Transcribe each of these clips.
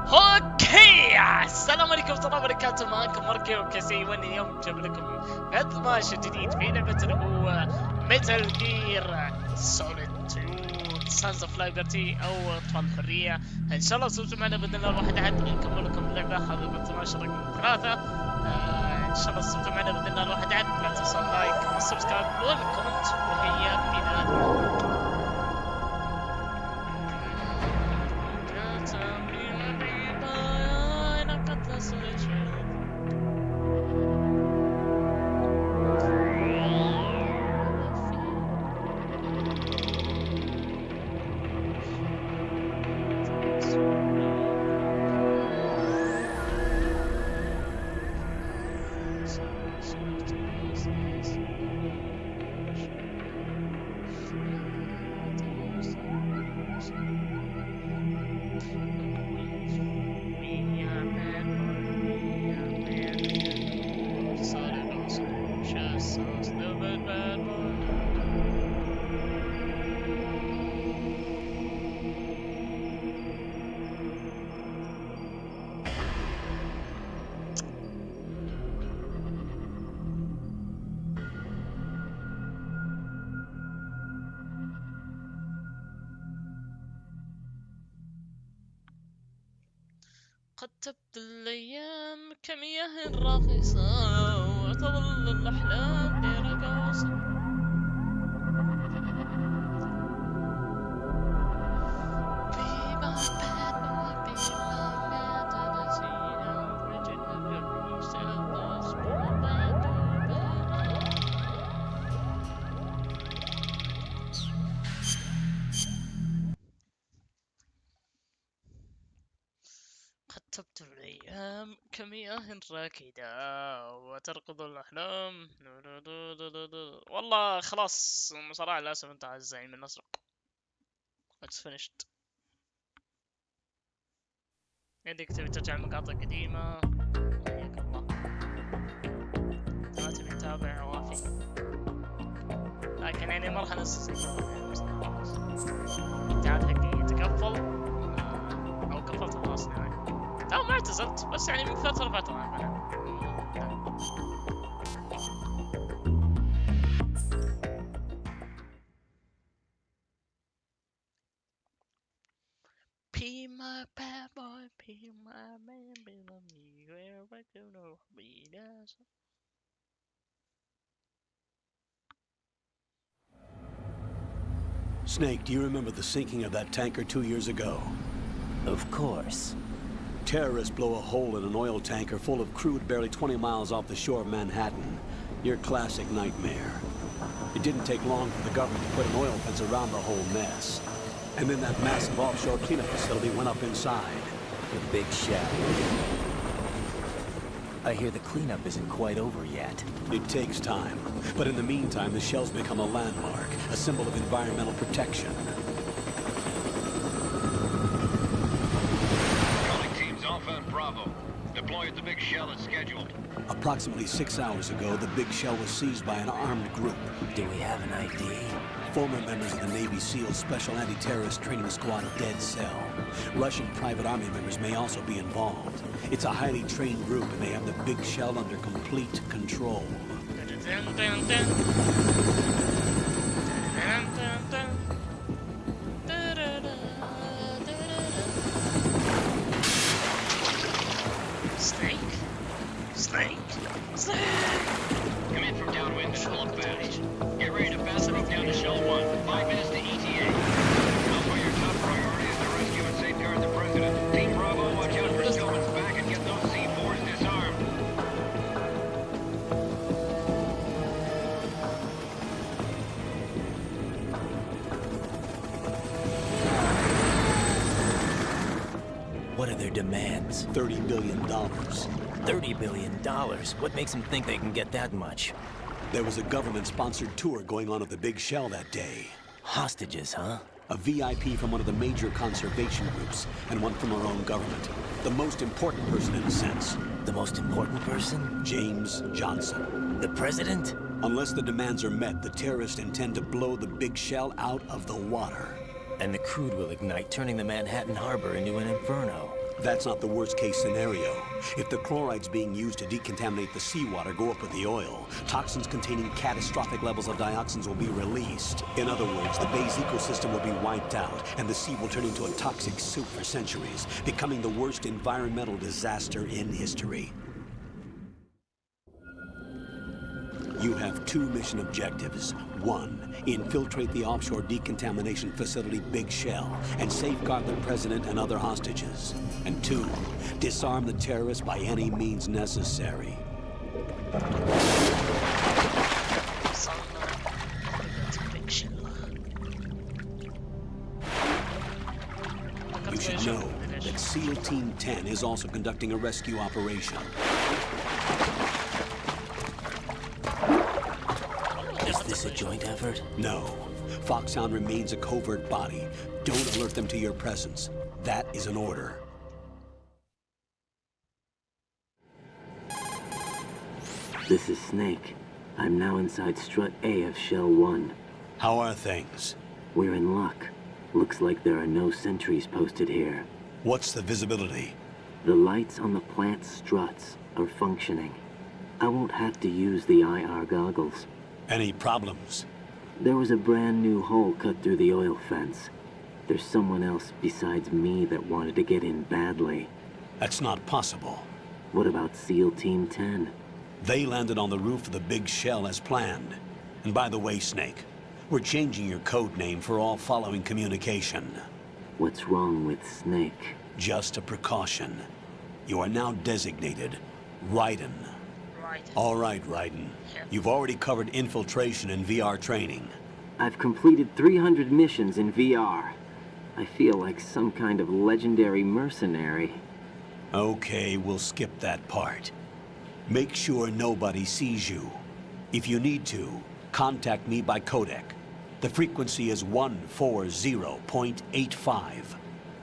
اوكي، السلام عليكم ورحمة الله وبركاته. معكم مركي وكسي، وانا اليوم جاب لكم قدماش جديد في لعبة اللي هو ميتال جير سوليد 2 سانز اوف لايبرتي او اطفال الحرية. ان شاء الله صرتوا معنا باذن الله الواحد احد نكمل لكم اللعبة. هذا القدماش رقم 3. ان شاء الله صرتوا معنا باذن الله الواحد احد. لا تنسوا اللايك والسبسكرايب والكومنت، وهيا بنا. قد تبدو الأيام كمياه راقصة، وتظل الأحلام لرقاصة. تبدو الأيام كمياه راكدة وتركض الأحلام. والله خلاص المصارعة للأسف انتهى. الزعيم الأزرق It's finished. يديك تبي ترجع مقاطع قديمة، حياك الله. ما تبي تتابع وافي، لكن يعني ما راح انزل التعاد حقي يتقفل او قفلت خلاص يعني. لا ما اعتزلت، بس يعني من فترة يعني. Be my bad boy, be my man, be my me, where I can know be that. Snake, do you remember the sinking of that tanker 2 years ago? Of course. Terrorists blow a hole in an oil tanker full of crude barely 20 miles off the shore of Manhattan. Your classic nightmare. It didn't take long for the government to put an oil fence around the whole mess. And then that massive offshore cleanup facility went up inside. The big shell. I hear the cleanup isn't quite over yet. It takes time. But in the meantime, the shell's become a landmark, a symbol of environmental protection. Bravo. Deploy at the big shell as scheduled. Approximately 6 hours ago, the big shell was seized by an armed group. Do we have an ID? Former members of the Navy SEAL Special Anti-Terrorist Training Squad Dead Cell. Russian private army members may also be involved. It's a highly trained group, and they have the big shell under complete control. Come in from downwind and pull up fast. Get ready to fast move down to Shell 1. 5 minutes to ETA. Alpha, your top priority is to rescue and safeguard the President. Team Bravo, watch out for Stillman's back and get those C4s disarmed. What are their demands? $30 billion. $30 billion? What makes them think they can get that much? There was a government-sponsored tour going on at the big shell that day. Hostages, huh? A VIP from one of the major conservation groups, and one from our own government. The most important person in a sense. The most important person? James Johnson. The president? Unless the demands are met, the terrorists intend to blow the big shell out of the water. And the crude will ignite, turning the Manhattan harbor into an inferno. That's not the worst-case scenario. If the chlorides being used to decontaminate the seawater go up with the oil, toxins containing catastrophic levels of dioxins will be released. In other words, the bay's ecosystem will be wiped out, and the sea will turn into a toxic soup for centuries, becoming the worst environmental disaster in history. You have 2 mission objectives. 1, infiltrate the offshore decontamination facility Big Shell and safeguard the president and other hostages. And 2, disarm the terrorists by any means necessary. You should know that SEAL Team 10 is also conducting a rescue operation. Is this a joint effort? No. Foxhound remains a covert body. Don't alert them to your presence. That is an order. This is Snake. I'm now inside Strut A of Shell 1. How are things? We're in luck. Looks like there are no sentries posted here. What's the visibility? The lights on the plant struts are functioning. I won't have to use the IR goggles. Any problems? There was a brand new hole cut through the oil fence. There's someone else besides me that wanted to get in badly. That's not possible. What about SEAL Team 10? They landed on the roof of the Big Shell as planned. And by the way, Snake, we're changing your code name for all following communication. What's wrong with Snake? Just a precaution. You are now designated Raiden. Right. All right, Raiden. You've already covered infiltration and VR training. I've completed 300 missions in VR. I feel like some kind of legendary mercenary. Okay, we'll skip that part. Make sure nobody sees you. If you need to, contact me by codec. The frequency is 140.85.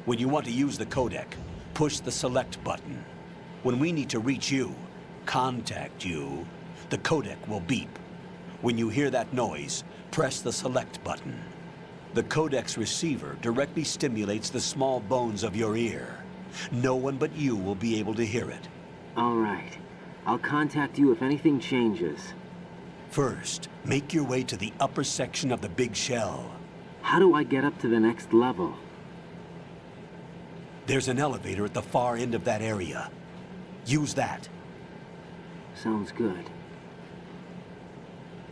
When you want to use the codec, push the select button. When we need to reach you, contact you, the codec will beep. When you hear that noise, press the select button. The codec's receiver directly stimulates the small bones of your ear. No one but you will be able to hear it. All right. I'll contact you if anything changes. First, make your way to the upper section of the Big Shell. How do I get up to the next level? There's an elevator at the far end of that area. Use that. Sounds good.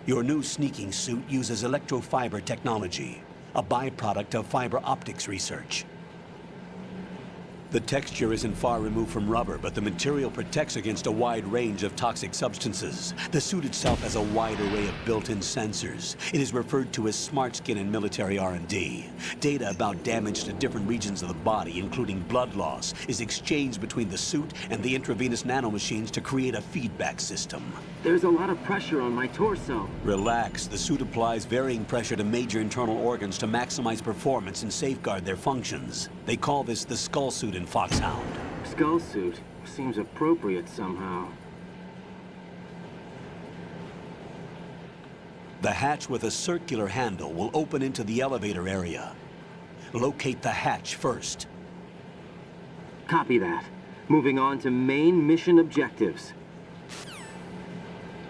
Your new sneaking suit uses electrofiber technology, a byproduct of fiber optics research. The texture isn't far removed from rubber, but the material protects against a wide range of toxic substances. The suit itself has a wide array of built-in sensors. It is referred to as smart skin in military R&D. Data about damage to different regions of the body, including blood loss, is exchanged between the suit and the intravenous nanomachines to create a feedback system. There's a lot of pressure on my torso. Relax. The suit applies varying pressure to major internal organs to maximize performance and safeguard their functions. They call this the skull suit in Foxhound. Skull suit seems appropriate somehow. The hatch with a circular handle will open into the elevator area. Locate the hatch first. Copy that. Moving on to main mission objectives.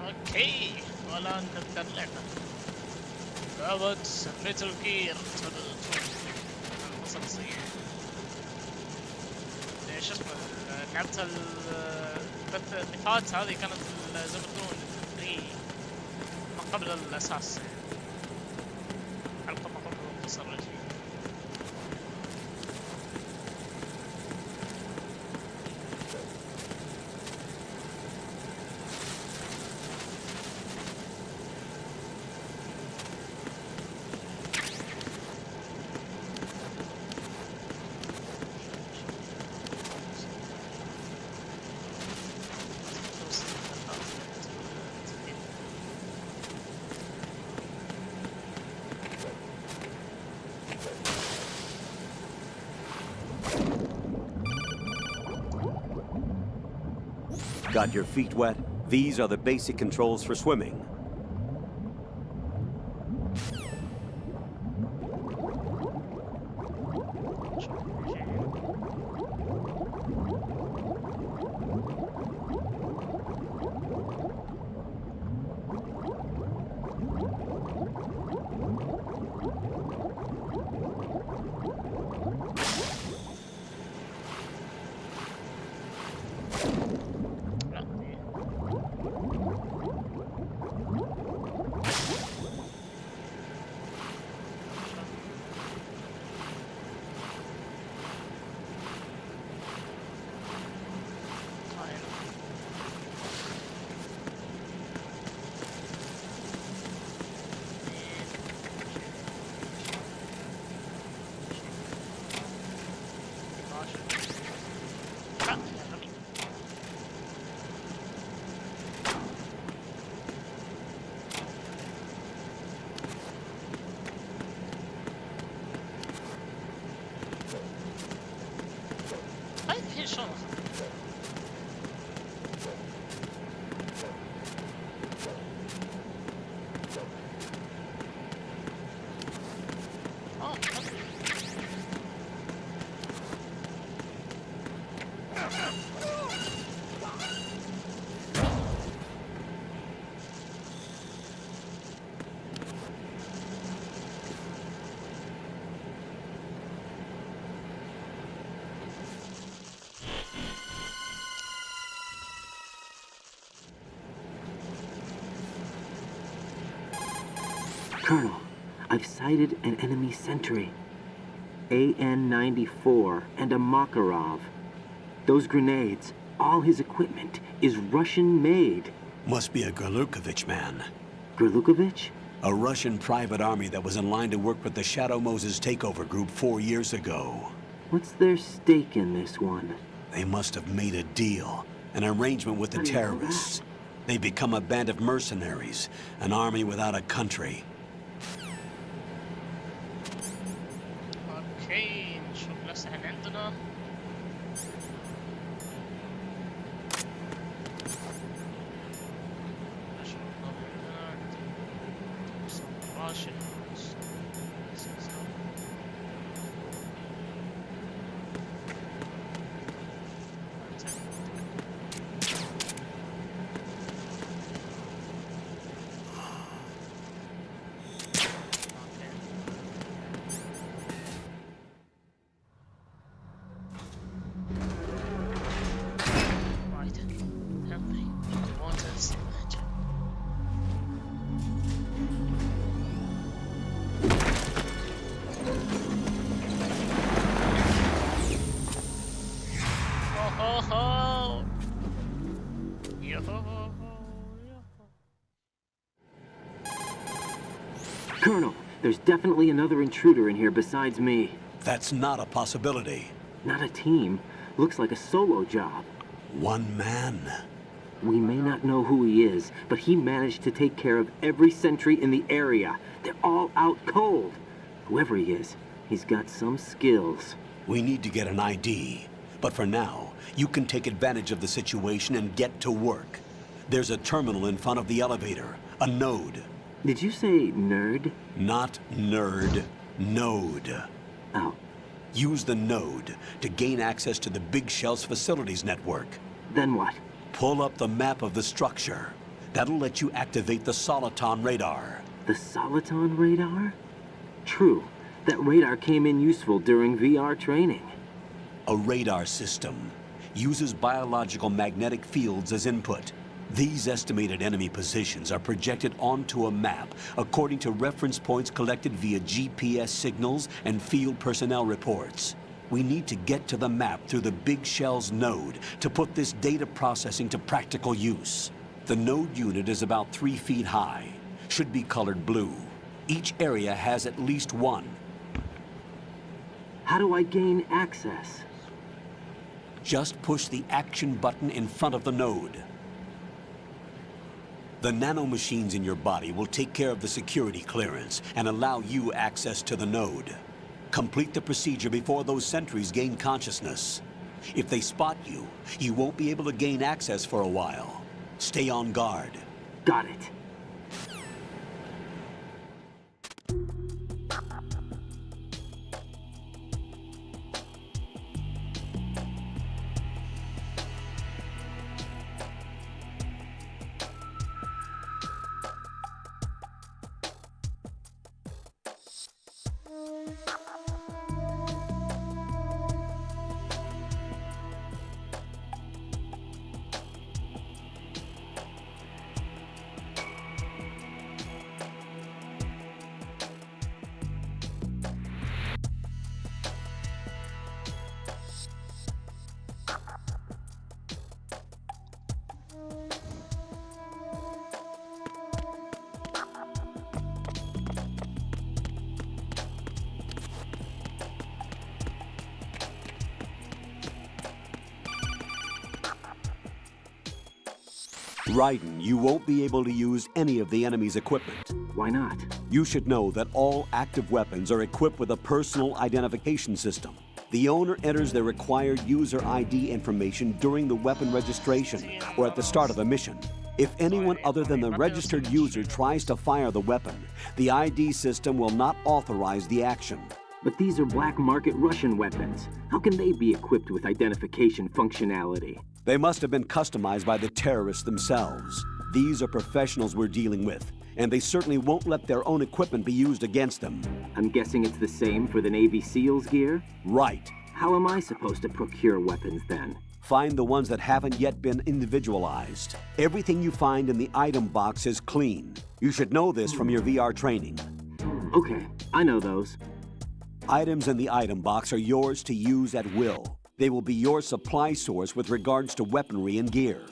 اوكي والان نبدا اللعبه. لعبة ميتال جير القصصية. شو اسمه لعبتها البث اللي فات هذه كانت زي ما تقولون ما قبل الاساس. حلقة ما قبل المختصر شيء. Got your feet wet? These are the basic controls for swimming. ان شاء الله. Colonel, I've sighted an enemy sentry. AN-94 and a Makarov. Those grenades, all his equipment, is Russian-made. Must be a Gorlukovich man. Gorlukovich? A Russian private army that was in line to work with the Shadow Moses takeover group 4 years ago. What's their stake in this one? They must have made a deal, an arrangement with the terrorists. They become a band of mercenaries, an army without a country. اوكي نشوف الأسلحة اللي عندنا. نشوف عندنا راشد. Colonel, there's definitely another intruder in here besides me. That's not a possibility. Not a team. Looks like a solo job. One man. We may not know who he is, but he managed to take care of every sentry in the area. They're all out cold. Whoever he is, he's got some skills. We need to get an ID. But for now, you can take advantage of the situation and get to work. There's a terminal in front of the elevator. A node. Did you say nerd? Not nerd. Node. Oh. Use the node to gain access to the Big Shell's facilities network. Then what? Pull up the map of the structure. That'll let you activate the Soliton radar. The Soliton radar? True. That radar came in useful during VR training. A radar system uses biological magnetic fields as input. These estimated enemy positions are projected onto a map according to reference points collected via GPS signals and field personnel reports. We need to get to the map through the Big Shell's node to put this data processing to practical use. The node unit is about 3 feet high, should be colored blue. Each area has at least one. How do I gain access? Just push the action button in front of the node. The nanomachines in your body will take care of the security clearance and allow you access to the node. Complete the procedure before those sentries gain consciousness. If they spot you, you won't be able to gain access for a while. Stay on guard. Got it. Raiden, you won't be able to use any of the enemy's equipment. Why not? You should know that all active weapons are equipped with a personal identification system. The owner enters their required user ID information during the weapon registration or at the start of the mission. If anyone other than the registered user tries to fire the weapon, the ID system will not authorize the action. But these are black market Russian weapons. How can they be equipped with identification functionality? They must have been customized by the terrorists themselves. These are professionals we're dealing with, and they certainly won't let their own equipment be used against them. I'm guessing it's the same for the Navy SEALs gear? Right. How am I supposed to procure weapons then? Find the ones that haven't yet been individualized. Everything you find in the item box is clean. You should know this from your VR training. Okay, I know those. Items in the item box are yours to use at will. They will be your supply source with regards to weaponry and gear.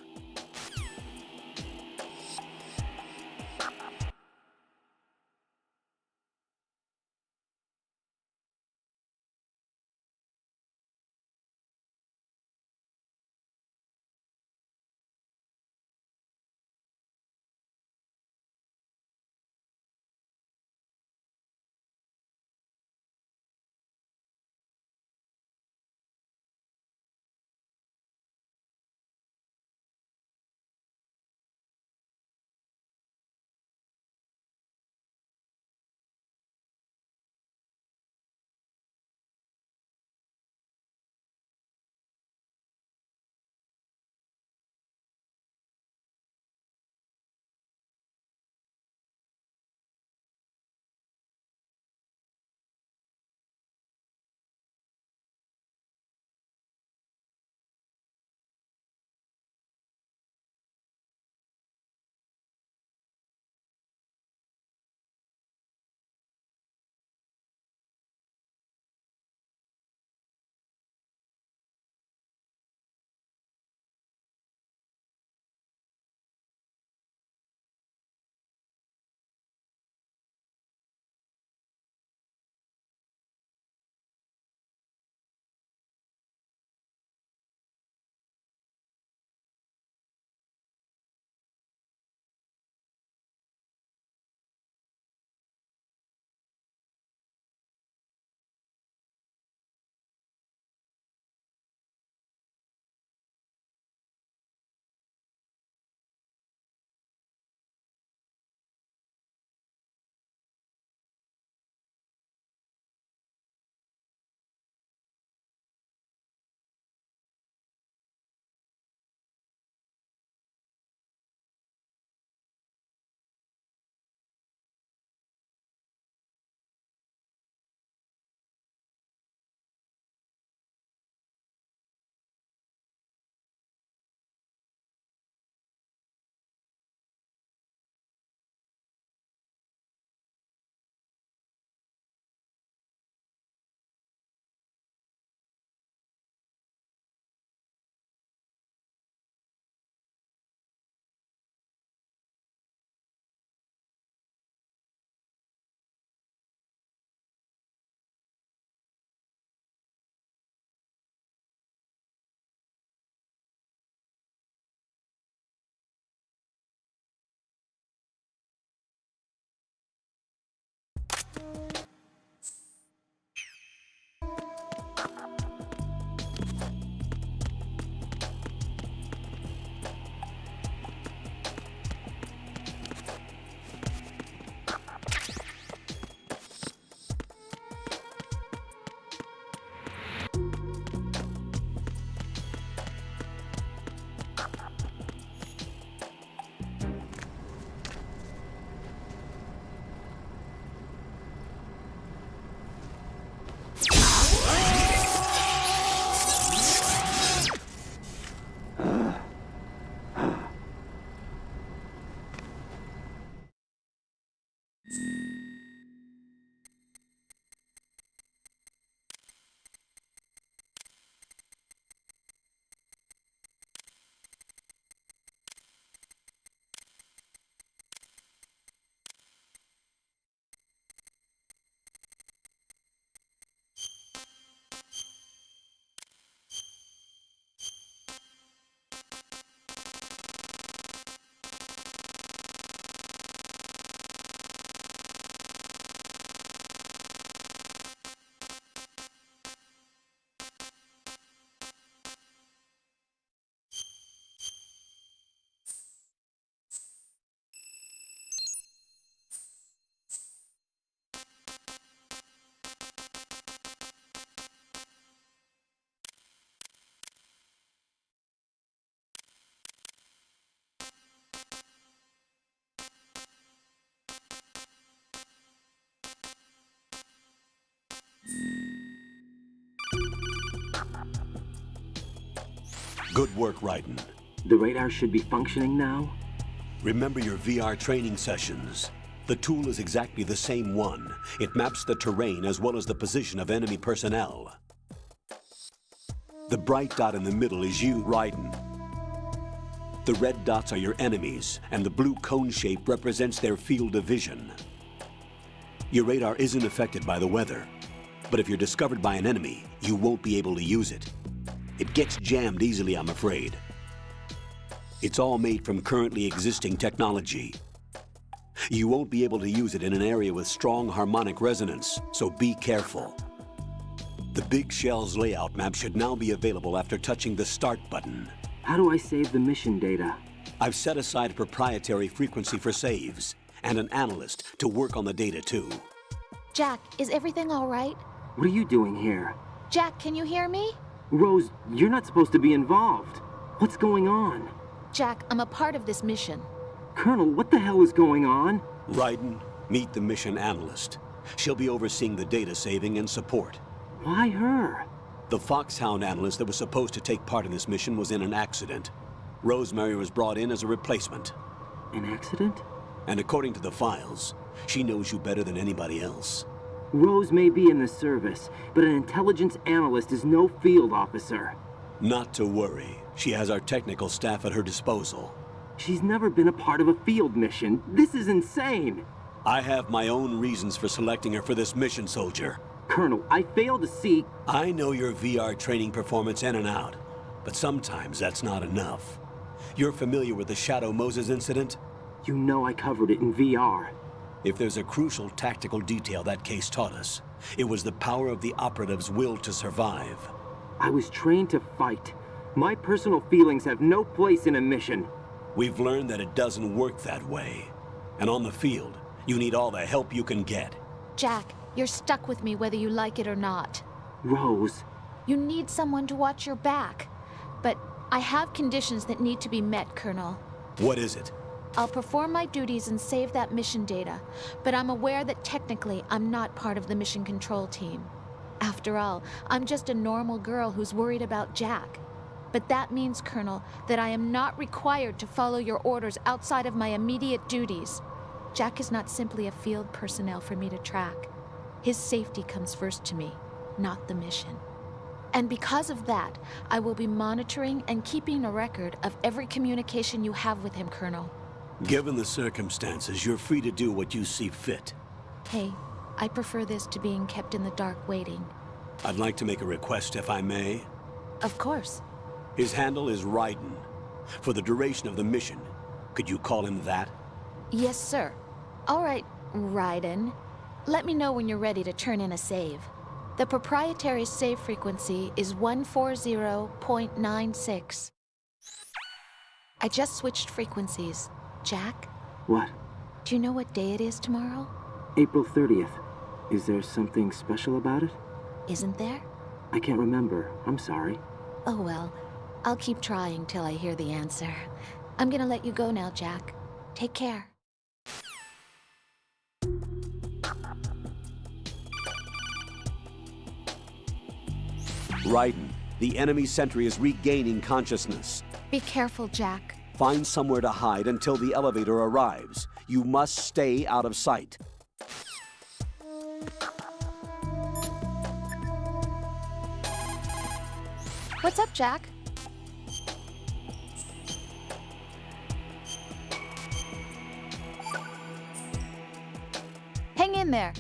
Good work, Raiden. The radar should be functioning now? Remember your VR training sessions. The tool is exactly the same one. It maps the terrain as well as the position of enemy personnel. The bright dot in the middle is you, Raiden. The red dots are your enemies, and the blue cone shape represents their field of vision. Your radar isn't affected by the weather, but if you're discovered by an enemy, you won't be able to use it. It gets jammed easily, I'm afraid. It's all made from currently existing technology. You won't be able to use it in an area with strong harmonic resonance, so be careful. The Big Shell's layout map should now be available after touching the Start button. How do I save the mission data? I've set aside a proprietary frequency for saves, and an analyst to work on the data too. Jack, is everything all right? What are you doing here? Jack, can you hear me? Rose, you're not supposed to be involved. What's going on? Jack, I'm a part of this mission. Colonel, what the hell is going on? Raiden, meet the mission analyst. She'll be overseeing the data saving and support. Why her? The Foxhound analyst that was supposed to take part in this mission was in an accident. Rosemary was brought in as a replacement. An accident? And according to the files, she knows you better than anybody else. Rose may be in the service, but an intelligence analyst is no field officer. Not to worry. She has our technical staff at her disposal. She's never been a part of a field mission. This is insane. I have my own reasons for selecting her for this mission, soldier. Colonel, I fail to see... I know your VR training performance in and out, but sometimes that's not enough. You're familiar with the Shadow Moses incident? You know I covered it in VR. If there's a crucial tactical detail that case taught us, it was the power of the operative's will to survive. I was trained to fight. My personal feelings have no place in a mission. We've learned that it doesn't work that way. And on the field, you need all the help you can get. Jack, you're stuck with me whether you like it or not. Rose. You need someone to watch your back. But I have conditions that need to be met, Colonel. What is it? I'll perform my duties and save that mission data, but I'm aware that technically I'm not part of the mission control team. After all, I'm just a normal girl who's worried about Jack. But that means, Colonel, that I am not required to follow your orders outside of my immediate duties. Jack is not simply a field personnel for me to track. His safety comes first to me, not the mission. And because of that, I will be monitoring and keeping a record of every communication you have with him, Colonel. Given the circumstances, you're free to do what you see fit. Hey, I prefer this to being kept in the dark waiting. I'd like to make a request, if I may. Of course. His handle is Raiden. For the duration of the mission, could you call him that? Yes, sir. All right, Raiden. Let me know when you're ready to turn in a save. The proprietary save frequency is 140.96. I just switched frequencies. Jack, What? do you know what day it is tomorrow? April 30th. Is there something special about it? Isn't there? I can't remember. I'm sorry. Oh well, I'll keep trying till I hear the answer. I'm gonna let you go now, Jack. Take care. Raiden, the enemy sentry is regaining consciousness. Be careful, Jack. Find somewhere to hide until the elevator arrives. You must stay out of sight. What's up, Jack? Hang in there.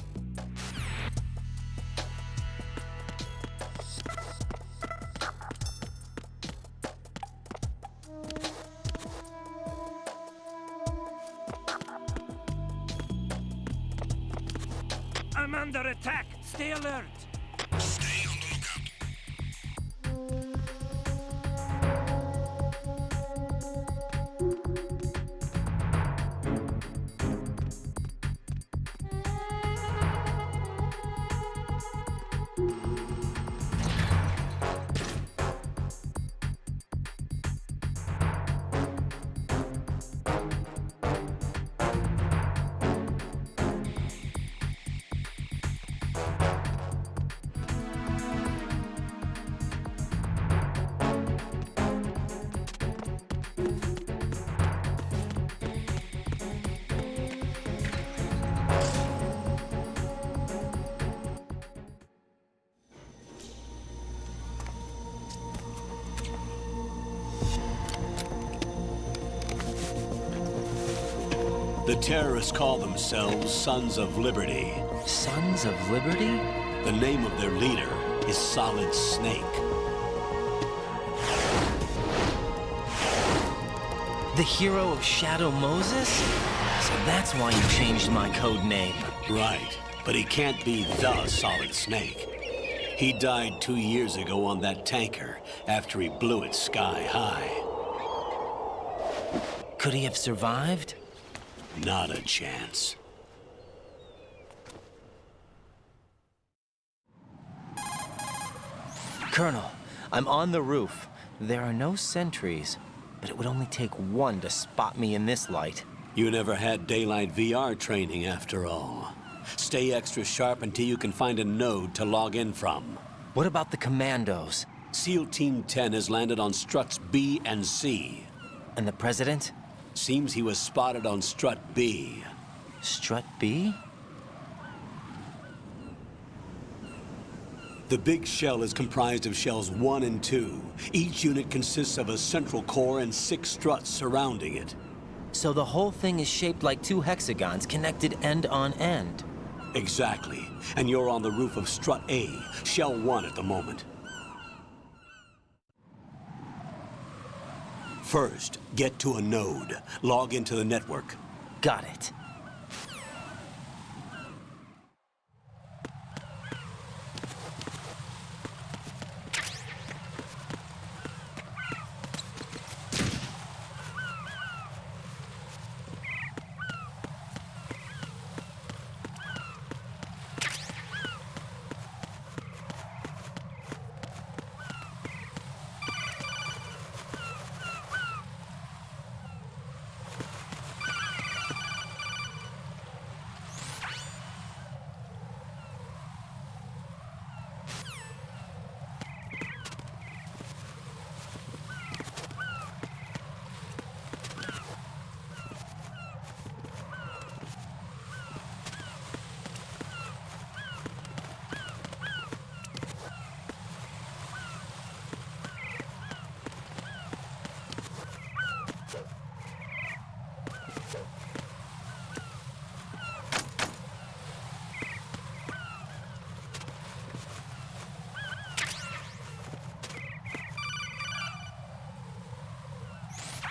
I'm under attack. Stay alert. Stay on the lookout. The terrorists call themselves Sons of Liberty. Sons of Liberty? The name of their leader is Solid Snake. The hero of Shadow Moses? So that's why you changed my code name. Right, but he can't be the Solid Snake. He died 2 years ago on that tanker after he blew it sky high. Could he have survived? Not a chance. Colonel, I'm on the roof. There are no sentries, but it would only take one to spot me in this light. You never had daylight VR training after all. Stay extra sharp until you can find a node to log in from. What about the commandos? SEAL Team 10 has landed on struts B and C. And the president? Seems he was spotted on strut B. Strut B? The big shell is comprised of shells 1 and 2. Each unit consists of a central core and 6 struts surrounding it. So the whole thing is shaped like 2 hexagons connected end on end. Exactly. And you're on the roof of strut A, shell 1 at the moment. First, get to a node. Log into the network. Got it.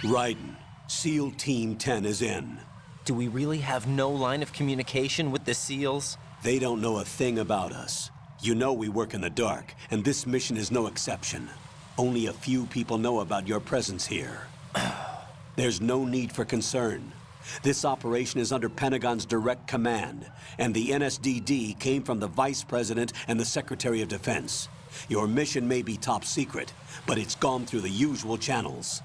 Raiden, SEAL Team 10 is in. Do we really have no line of communication with the SEALs? They don't know a thing about us. You know we work in the dark, and this mission is no exception. Only a few people know about your presence here. There's no need for concern. This operation is under Pentagon's direct command, and the NSDD came from the Vice President and the Secretary of Defense. Your mission may be top secret, but it's gone through the usual channels.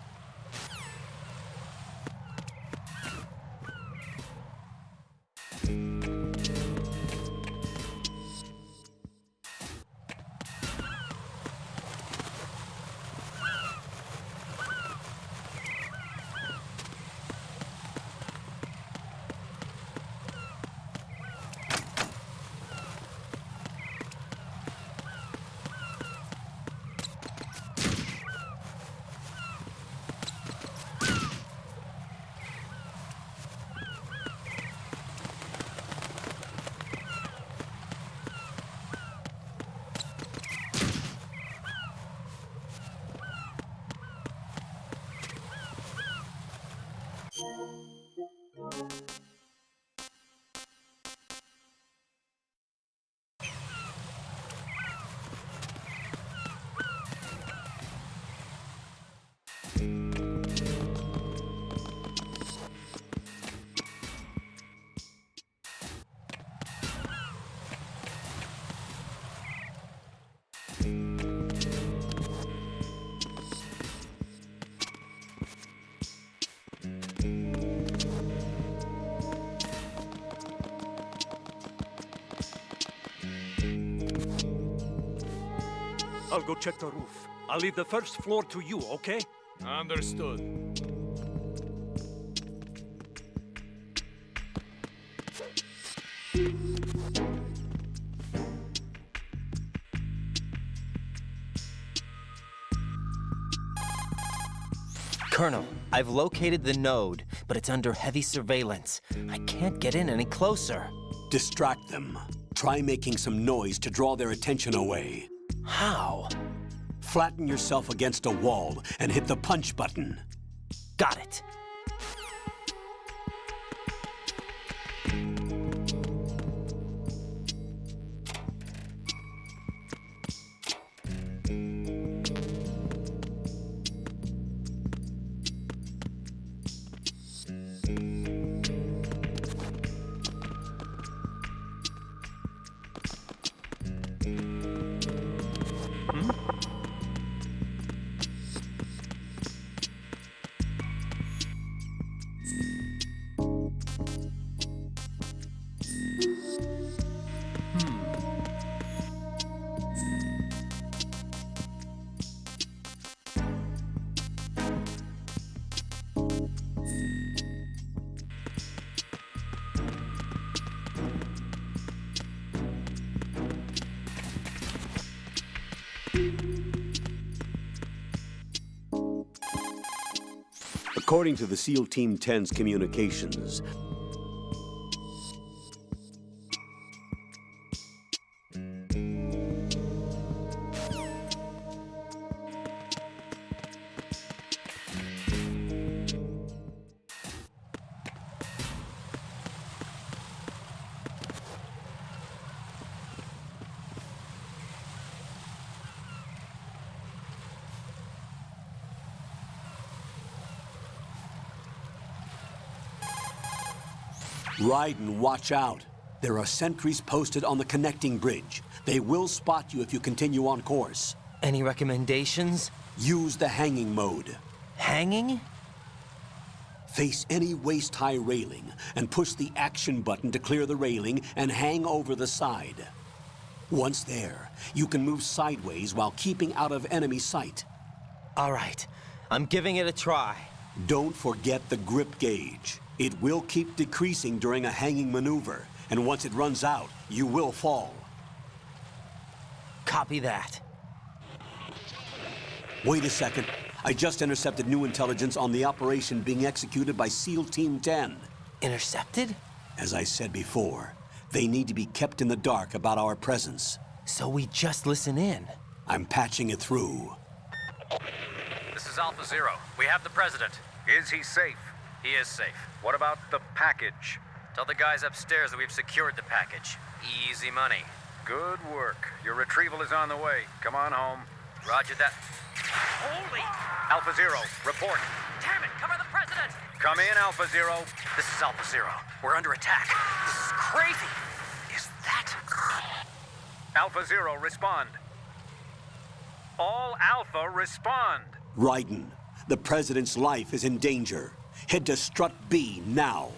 I'll go check the roof. I'll leave the first floor to you, okay? Understood. Colonel, I've located the node, but it's under heavy surveillance. I can't get in any closer. Distract them. Try making some noise to draw their attention away. How? Flatten yourself against a wall and hit the punch button. Got it. According to the SEAL Team 10's communications, Raiden, watch out. There are sentries posted on the connecting bridge. They will spot you if you continue on course. Any recommendations? Use the hanging mode. Hanging? Face any waist-high railing and push the action button to clear the railing and hang over the side. Once there, you can move sideways while keeping out of enemy sight. All right, I'm giving it a try. Don't forget the grip gauge. It will keep decreasing during a hanging maneuver, and once it runs out, you will fall. Copy that. Wait a second. I just intercepted new intelligence on the operation being executed by SEAL Team 10. Intercepted? As I said before, they need to be kept in the dark about our presence. So we just listen in. I'm patching it through. This is Alpha Zero. We have the president. Is he safe? He is safe. What about the package? Tell the guys upstairs that we've secured the package. Easy money. Good work. Your retrieval is on the way. Come on home. Roger that. Holy! Alpha Zero, report. Damn it! Cover the president! Come in, Alpha Zero. This is Alpha Zero. We're under attack. This is crazy. Is that... Alpha Zero, respond. All Alpha, respond. Raiden, the President's life is in danger. Head to Strut B now.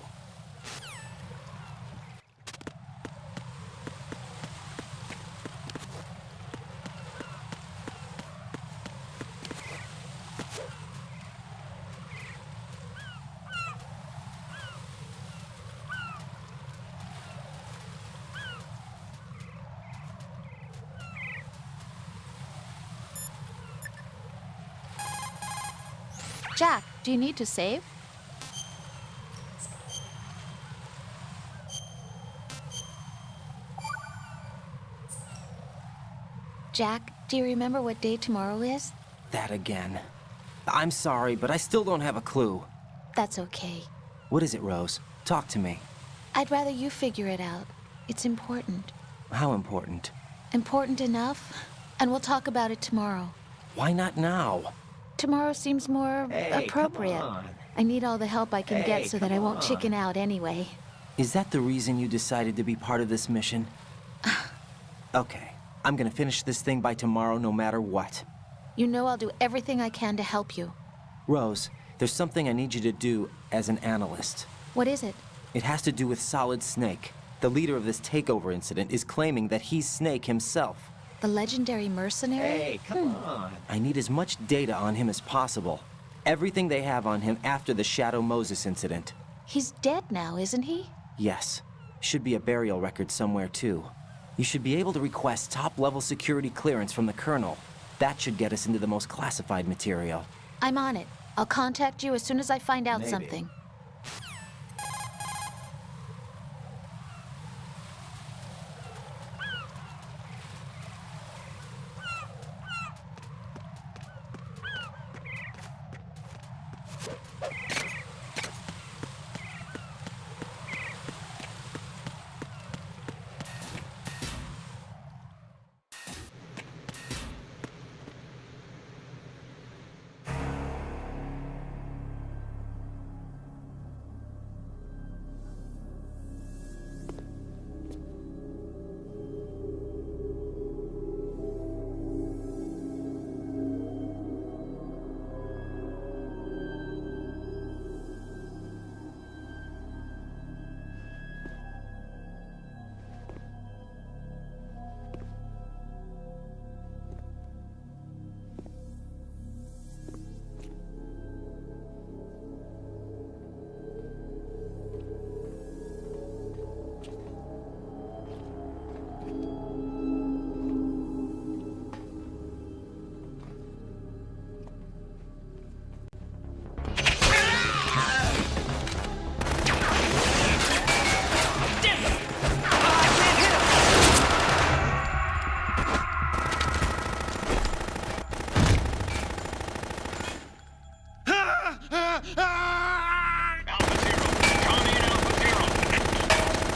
Jack, do you need to save? Jack, do you remember what day tomorrow is? That again. I'm sorry, but I still don't have a clue. That's okay. What is it, Rose? Talk to me. I'd rather you figure it out. It's important. How important? Important enough? And we'll talk about it tomorrow. Why not now? Tomorrow seems more appropriate. Come on. I need all the help I can get so that I won't chicken out anyway. Is that the reason you decided to be part of this mission? Okay. I'm gonna finish this thing by tomorrow no matter what. You know I'll do everything I can to help you. Rose, there's something I need you to do as an analyst. What is it? It has to do with Solid Snake. The leader of this takeover incident is claiming that he's Snake himself. The legendary mercenary? Come on. I need as much data on him as possible. Everything they have on him after the Shadow Moses incident. He's dead now, isn't he? Yes. Should be a burial record somewhere, too. You should be able to request top-level security clearance from the Colonel. That should get us into the most classified material. I'm on it. I'll contact you as soon as I find out something. Alpha Zero. Tommy and Alpha Zero.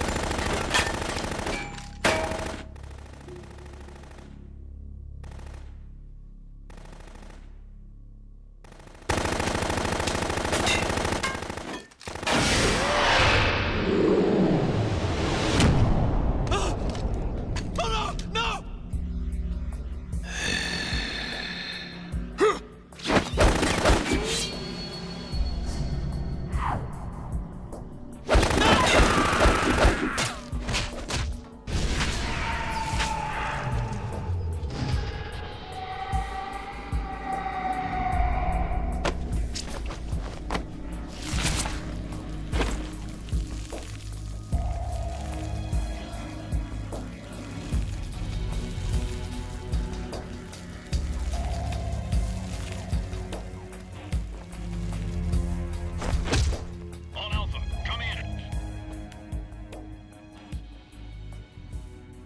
All Alpha, come in.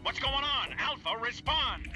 What's going on? Alpha, respond.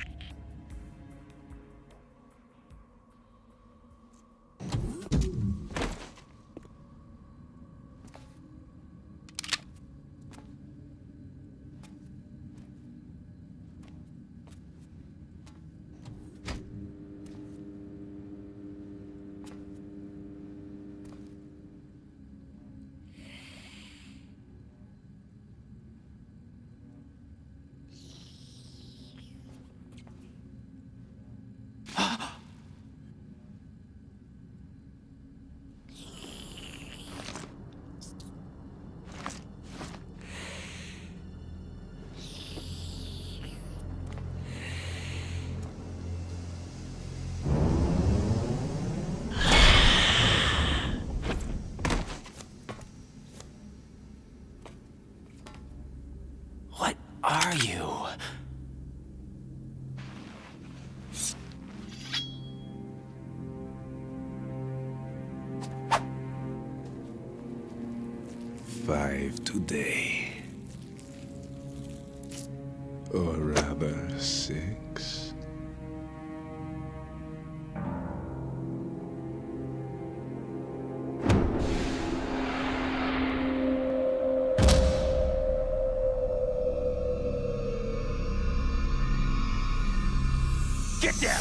What are you? Five today. Or rather, 6. Get down!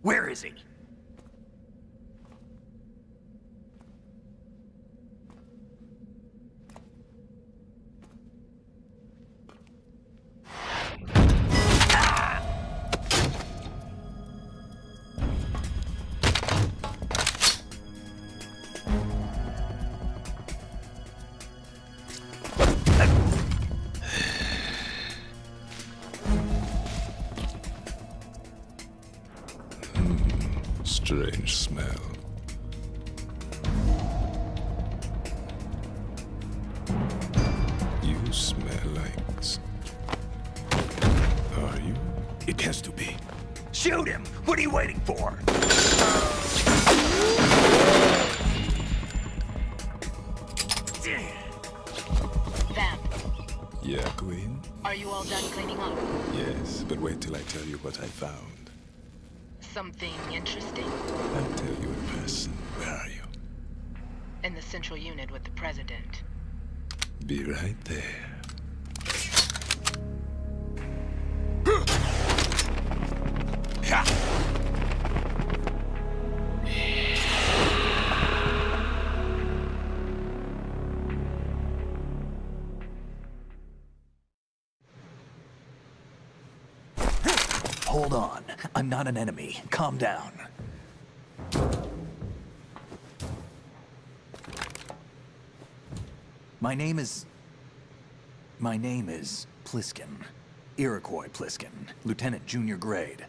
Where is he? Strange smell. You smell like... Are you? It has to be. Shoot him! What are you waiting for? Vamp, Yeah, Queen? are you all done cleaning up? Yes, but wait till I tell you what I found. Something interesting? I'll tell you in person. Where are you? In the central unit with the president. Be right there. Hold on. I'm not an enemy. Calm down. My name is Pliskin. Iroquois Pliskin. Lieutenant Junior Grade.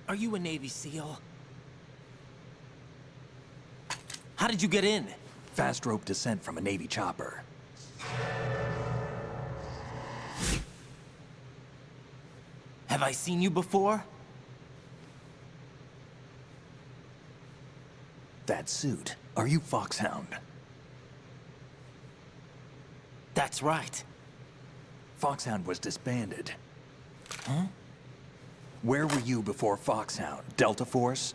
Are you a Navy SEAL? How did you get in? Fast rope descent from a Navy chopper. Have I seen you before? That suit. Are you Foxhound? That's right. Foxhound was disbanded. Huh? Where were you before Foxhound? Delta Force?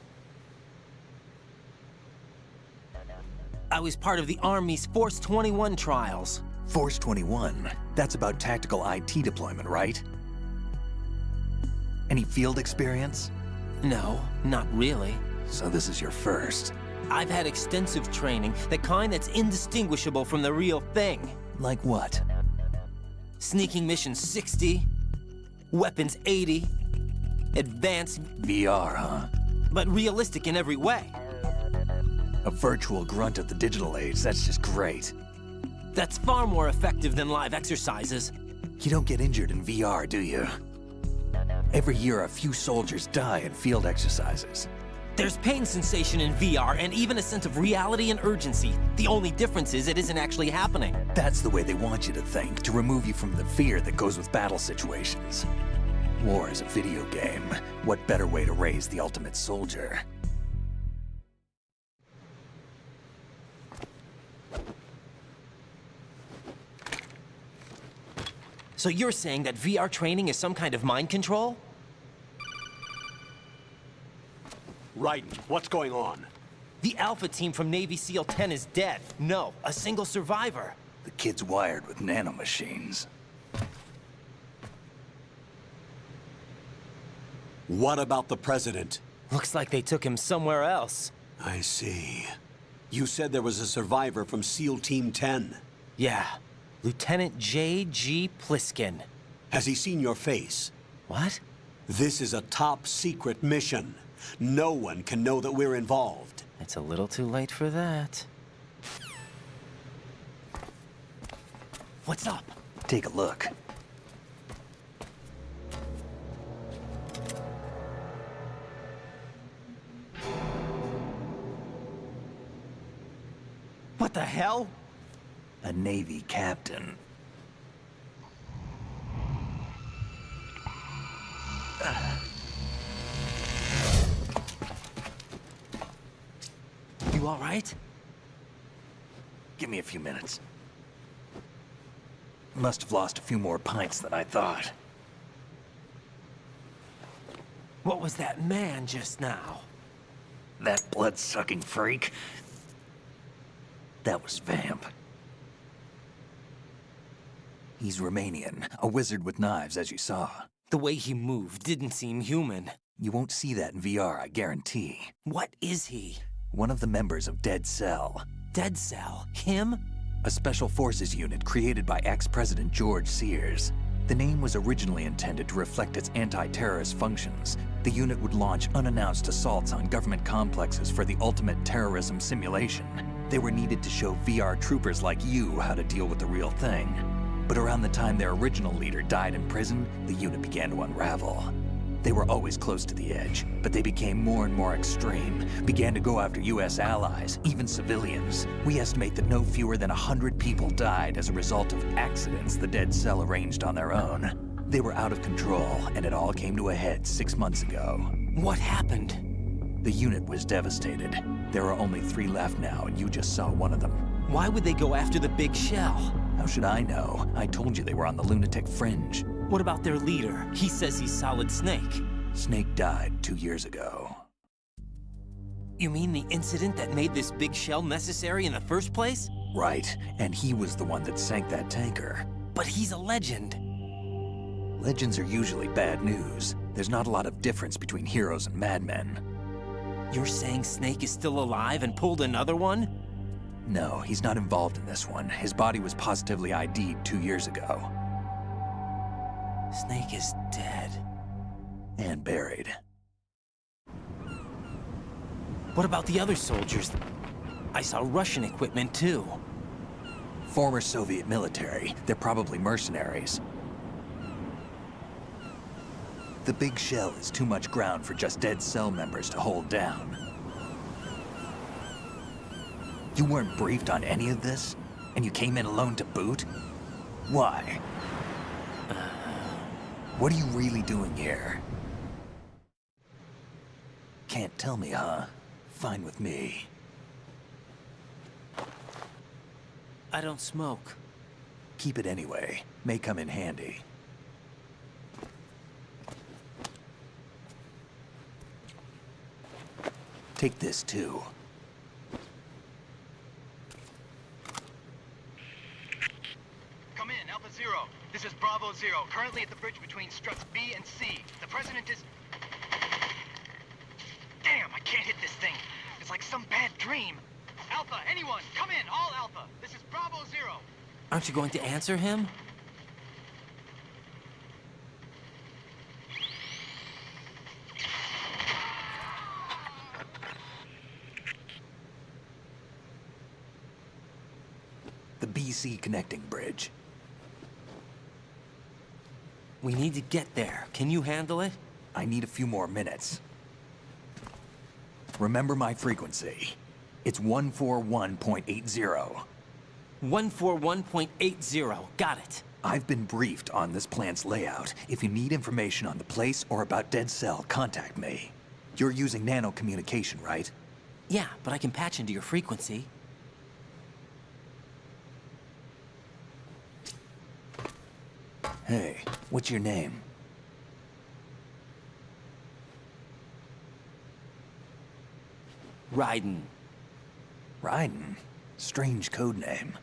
I was part of the Army's Force 21 trials. Force 21? That's about tactical IT deployment, right? Any field experience? No, not really. So this is your first. I've had extensive training, the kind that's indistinguishable from the real thing. Like what? Sneaking mission 60, weapons 80, advanced... VR, huh? But realistic in every way. A virtual grunt of the digital age, that's just great. That's far more effective than live exercises. You don't get injured in VR, do you? Every year, a few soldiers die in field exercises. There's pain sensation in VR, and even a sense of reality and urgency. The only difference is it isn't actually happening. That's the way they want you to think, to remove you from the fear that goes with battle situations. War is a video game. What better way to raise the ultimate soldier? So you're saying that VR training is some kind of mind control? Raiden, what's going on? The Alpha team from Navy SEAL 10 is dead. No, a single survivor. The kid's wired with nanomachines. What about the president? Looks like they took him somewhere else. I see. You said there was a survivor from SEAL Team 10. Yeah. Lieutenant J.G. Pliskin. Has he seen your face? What? This is a top secret mission. No one can know that we're involved. It's a little too late for that. What's up? Take a look. What the hell? A Navy captain. You all right? Give me a few minutes. Must have lost a few more pints than I thought. What was that man just now? That blood-sucking freak? That was Vamp. He's Romanian, a wizard with knives, as you saw. The way he moved didn't seem human. You won't see that in VR, I guarantee. What is he? One of the members of Dead Cell. Dead Cell? Him? A special forces unit created by ex-President George Sears. The name was originally intended to reflect its anti-terrorist functions. The unit would launch unannounced assaults on government complexes for the ultimate terrorism simulation. They were needed to show VR troopers like you how to deal with the real thing. But around the time their original leader died in prison, the unit began to unravel. They were always close to the edge, but they became more and more extreme, began to go after US allies, even civilians. We estimate that no fewer than 100 people died as a result of accidents the Dead Cell arranged on their own. They were out of control, and it all came to a head 6 months ago. What happened? The unit was devastated. There are only 3 left now, and you just saw one of them. Why would they go after the big shell? How should I know? I told you they were on the lunatic fringe. What about their leader? He says he's Solid Snake. Snake died 2 years ago. You mean the incident that made this big shell necessary in the first place? Right, and he was the one that sank that tanker. But he's a legend. Legends are usually bad news. There's not a lot of difference between heroes and madmen. You're saying Snake is still alive and pulled another one? No, he's not involved in this one. His body was positively ID'd 2 years ago. Snake is dead. And buried. What about the other soldiers? I saw Russian equipment too. Former Soviet military. They're probably mercenaries. The big shell is too much ground for just dead cell members to hold down. You weren't briefed on any of this? And you came in alone to boot? Why? What are you really doing here? Can't tell me, huh? Fine with me. I don't smoke. Keep it anyway. May come in handy. Take this, too. Come in, Alpha Zero. This is Bravo Zero, currently at the bridge between struts B and C. The President is... Damn, I can't hit this thing. It's like some bad dream. Alpha, anyone, come in, all Alpha. This is Bravo Zero. Aren't you going to answer him? The BC connecting bridge. We need to get there. Can you handle it? I need a few more minutes. Remember my frequency. It's 141.80. 141.80. Got it. I've been briefed on this plant's layout. If you need information on the place or about Dead Cell, contact me. You're using nano communication, right? Yeah, but I can patch into your frequency. Hey, what's your name? Raiden. Raiden? Strange code name.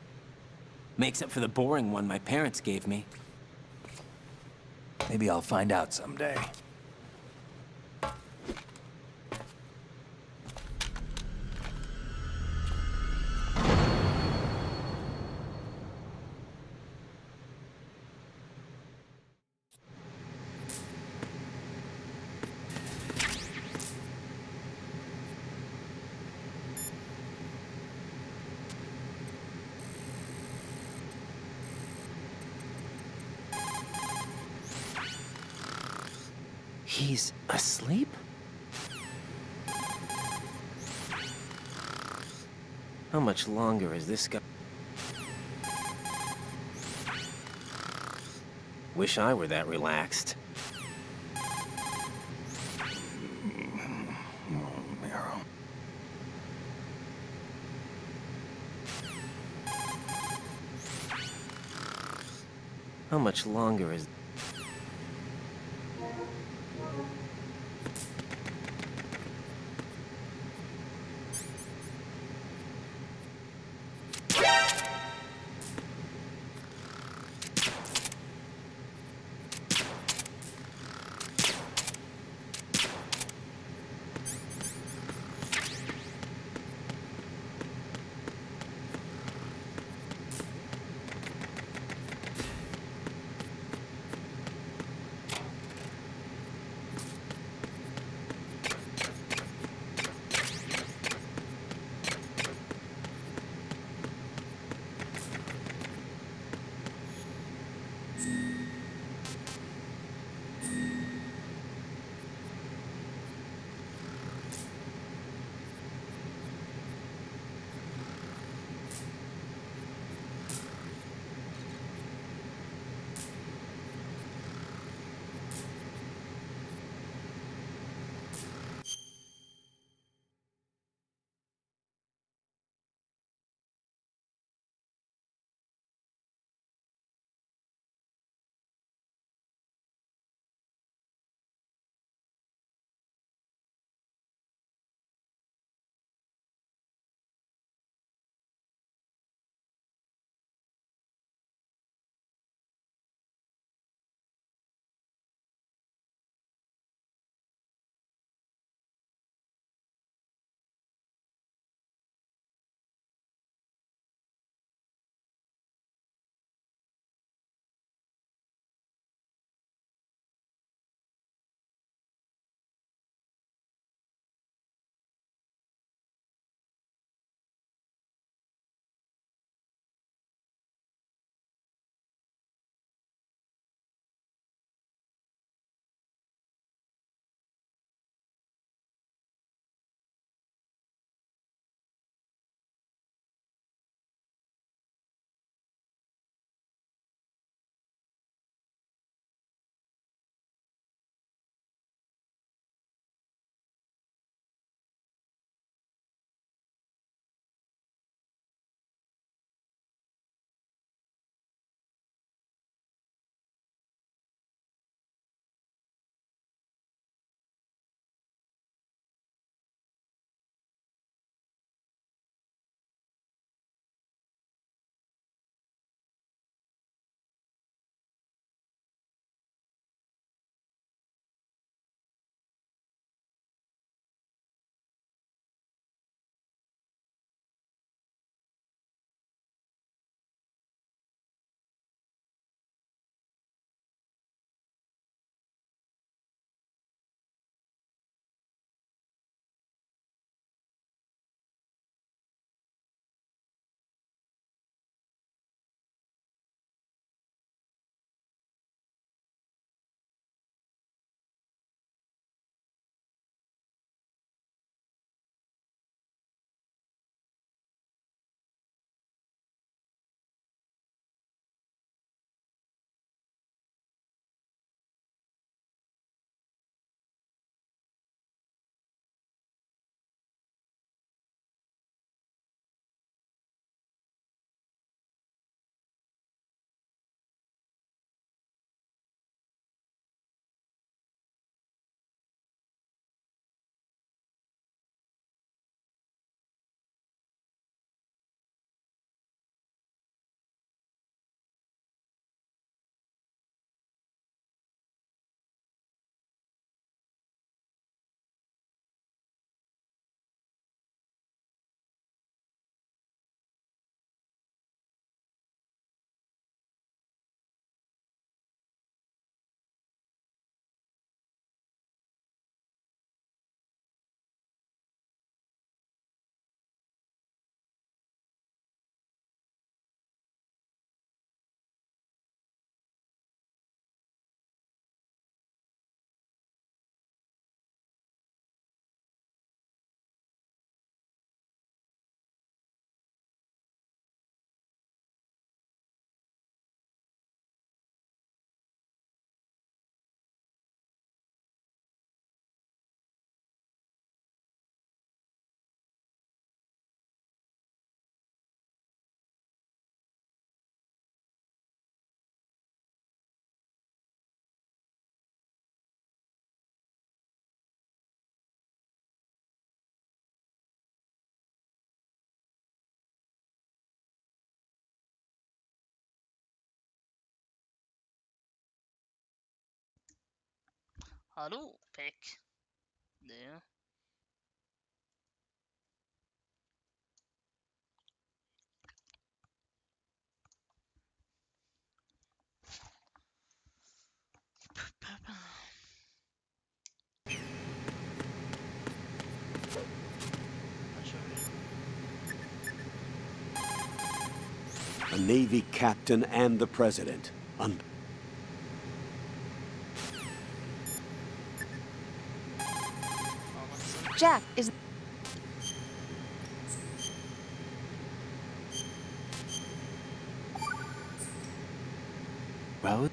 Makes up for the boring one my parents gave me. Maybe I'll find out someday. He's asleep? How much longer is this guy? Wish I were that relaxed. How much longer is... الو بيك ده A Navy captain and the president. Jack, is... Well,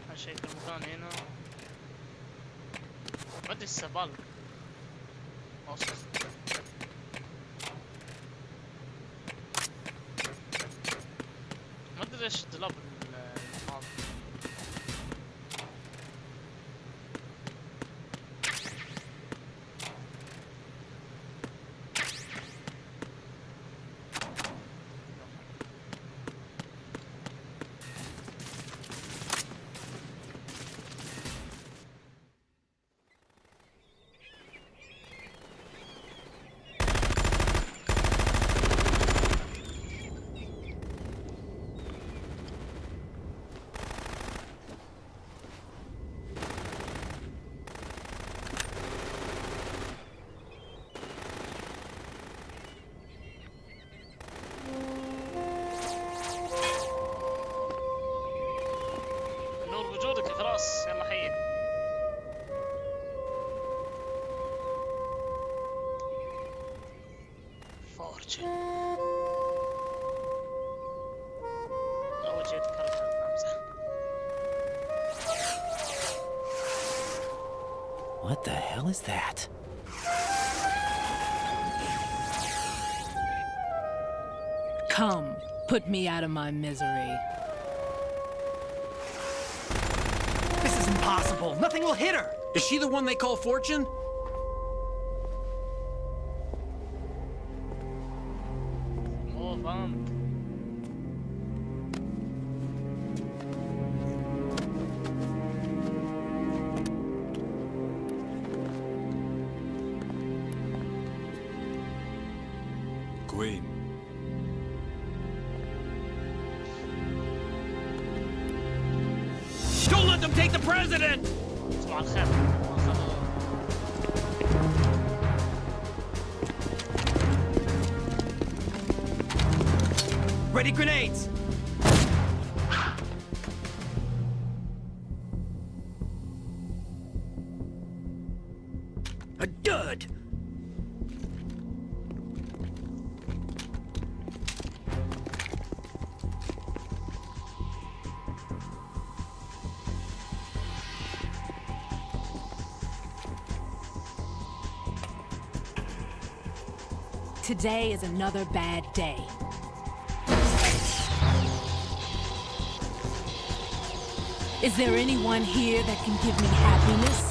هالشيء في المكان هنا ما ادري السبال اوصل ما ادري ليش الدولاب الماضي نور وجودك يا فراس يلا حي فورتشن اول شيء ذكرت امزح what the hell is that? Come, put me out of my misery. This is impossible. Nothing will hit her. Is she the one they call Fortune? اوه فهمت Queen. Don't let them take the president! صباح الخير Ready grenades! A dud! Today is another bad day. Is there anyone here that can give me happiness?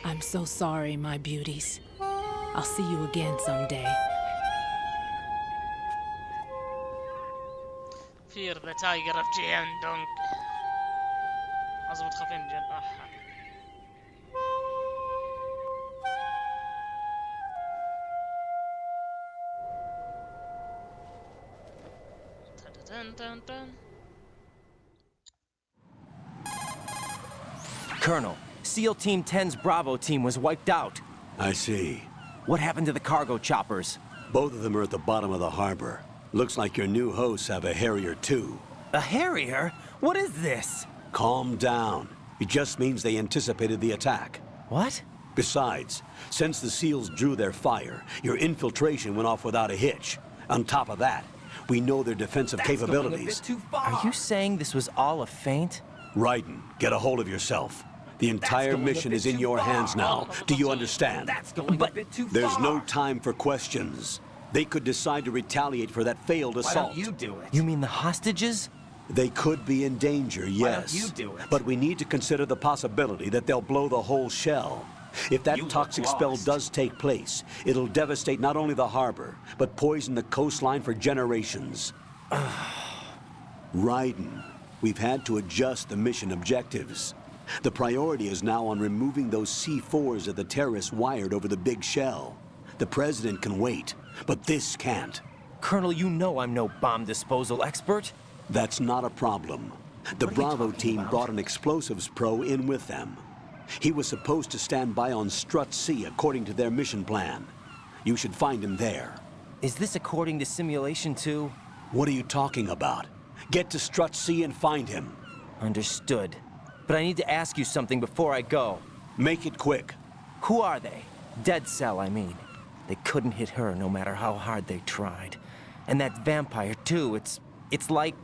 I'm so sorry, my beauties. I'll see you again someday. Fear the tiger of Jiandong. أظبط خفين جل Dun, dun, dun. Colonel, SEAL Team 10's Bravo team was wiped out. I see. What happened to the cargo choppers? Both of them are at the bottom of the harbor. Looks like your new hosts have a Harrier too. A Harrier? What is this? Calm down. It just means they anticipated the attack. What? Besides, since the SEALs drew their fire, your infiltration went off without a hitch. On top of that, we know their defensive capabilities. Are you saying this was all a feint? Raiden, get a hold of yourself. The entire mission is in your hands now. Do you understand? But there's no time for questions. They could decide to retaliate for that failed assault. Why don't you do it? You mean the hostages? They could be in danger, yes. Why don't you do it? But we need to consider the possibility that they'll blow the whole shell. If that toxic spell does take place, it'll devastate not only the harbor, but poison the coastline for generations. Raiden, we've had to adjust the mission objectives. The priority is now on removing those C4s that the terrorists wired over the big shell. The President can wait, but this can't. Colonel, you know I'm no bomb disposal expert. That's not a problem. The Bravo team brought an explosives pro in with them. He was supposed to stand by on Strut C according to their mission plan. You should find him there. Is this according to Simulation 2? What are you talking about? Get to Strut C and find him. Understood. But I need to ask you something before I go. Make it quick. Who are they? Dead Cell, I mean. They couldn't hit her no matter how hard they tried. And that vampire, too, it's like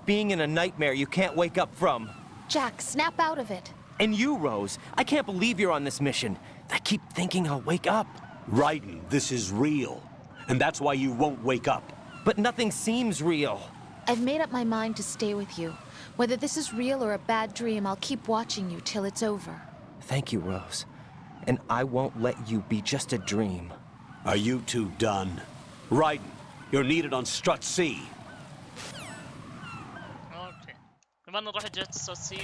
being in a nightmare you can't wake up from. Jack, snap out of it. And you, Rose, I can't believe you're on this mission. I keep thinking I'll wake up. Raiden, this is real. And that's why you won't wake up. But nothing seems real. I've made up my mind to stay with you. Whether this is real or a bad dream, I'll keep watching you till it's over. Thank you, Rose. And I won't let you be just a dream. Are you two done? Raiden, you're needed on Strut C. اوكي كمان نروح جهة الصوت سي.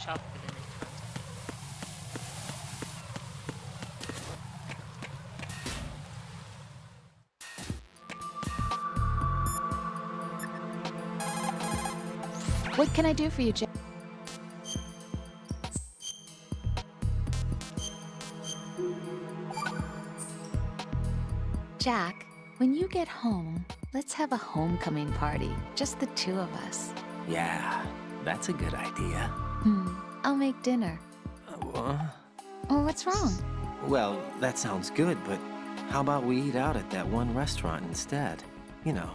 شاف بالإنت. What can I do for you, Jack? Jack, when you get home, let's have a homecoming party. Just the two of us. Yeah, that's a good idea. I'll make dinner. Oh, what's wrong? Well, that sounds good, but how about we eat out at that one restaurant instead? You know,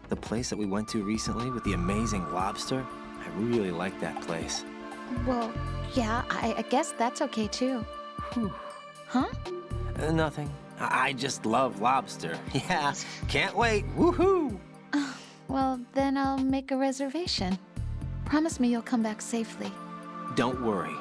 the place that we went to recently with the amazing lobster. I really like that place. Well, yeah, I guess that's okay too. Huh? Nothing. I just love lobster. Yeah, can't wait. Woohoo! Well, then I'll make a reservation. Promise me you'll come back safely. Don't worry.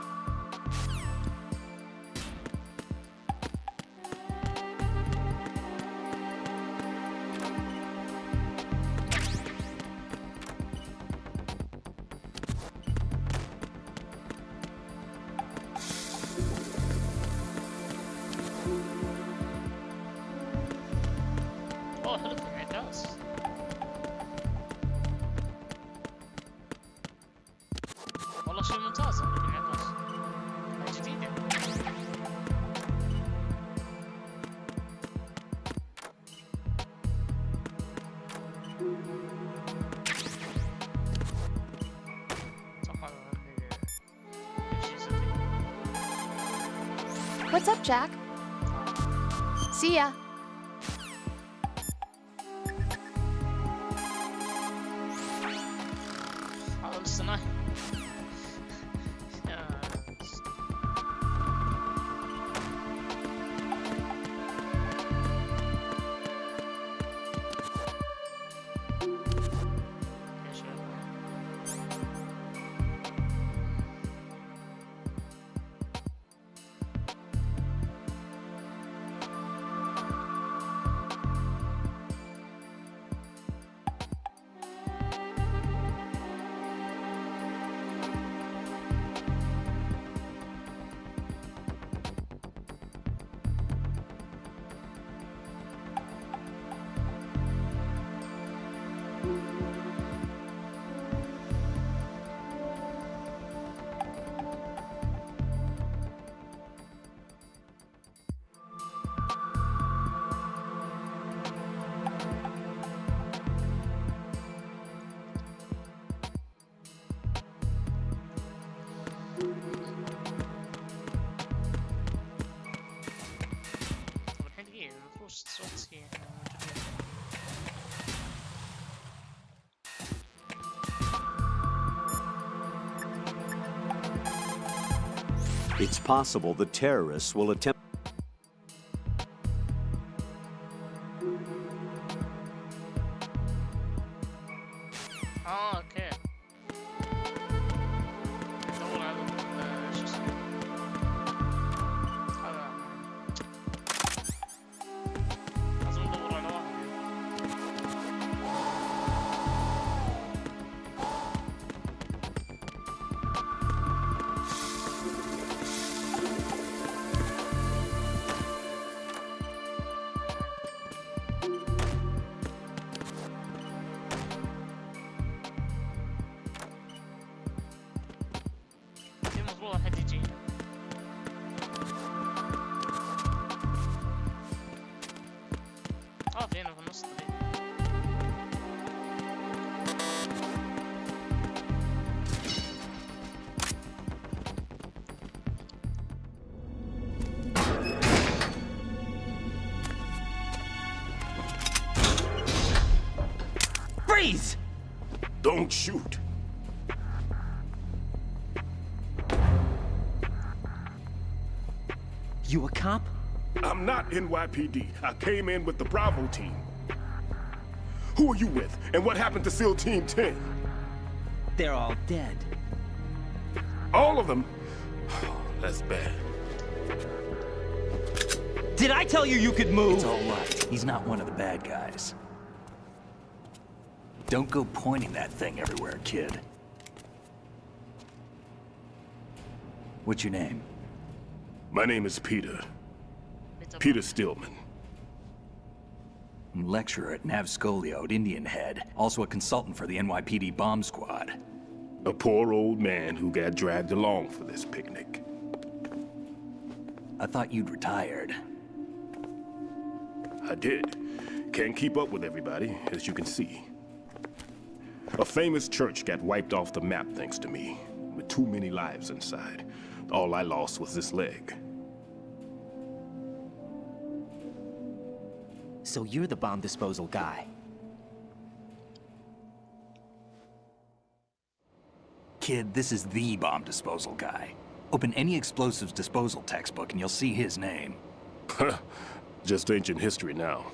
اوه حلو انعكاس. والله شيء ممتاز الانعكاس. جديدة. What's up, Jack? See ya. حاول الصناعي. It's possible the terrorists will attempt... اوكي. ندور على شو اسمه هذا. لازم ندور على واحد. في المفروض واحد يجي. في هنا في النص طريق. Freeze! Don't shoot. You a cop? I'm not NYPD. I came in with the Bravo team. Who are you with? And what happened to SEAL Team 10? They're all dead. All of them? That's bad. Did I tell you you could move? It's all right. He's not one of the bad guys. Don't go pointing that thing everywhere, kid. What's your name? My name is Peter. Peter Stillman. Lecturer at Navscolio at Indian Head. Also a consultant for the NYPD bomb squad. A poor old man who got dragged along for this picnic. I thought you'd retired. I did. Can't keep up with everybody, as you can see. A famous church got wiped off the map thanks to me, with too many lives inside. All I lost was this leg. So you're the bomb disposal guy. Kid, this is the bomb disposal guy. Open any explosives disposal textbook and you'll see his name. Just ancient history now.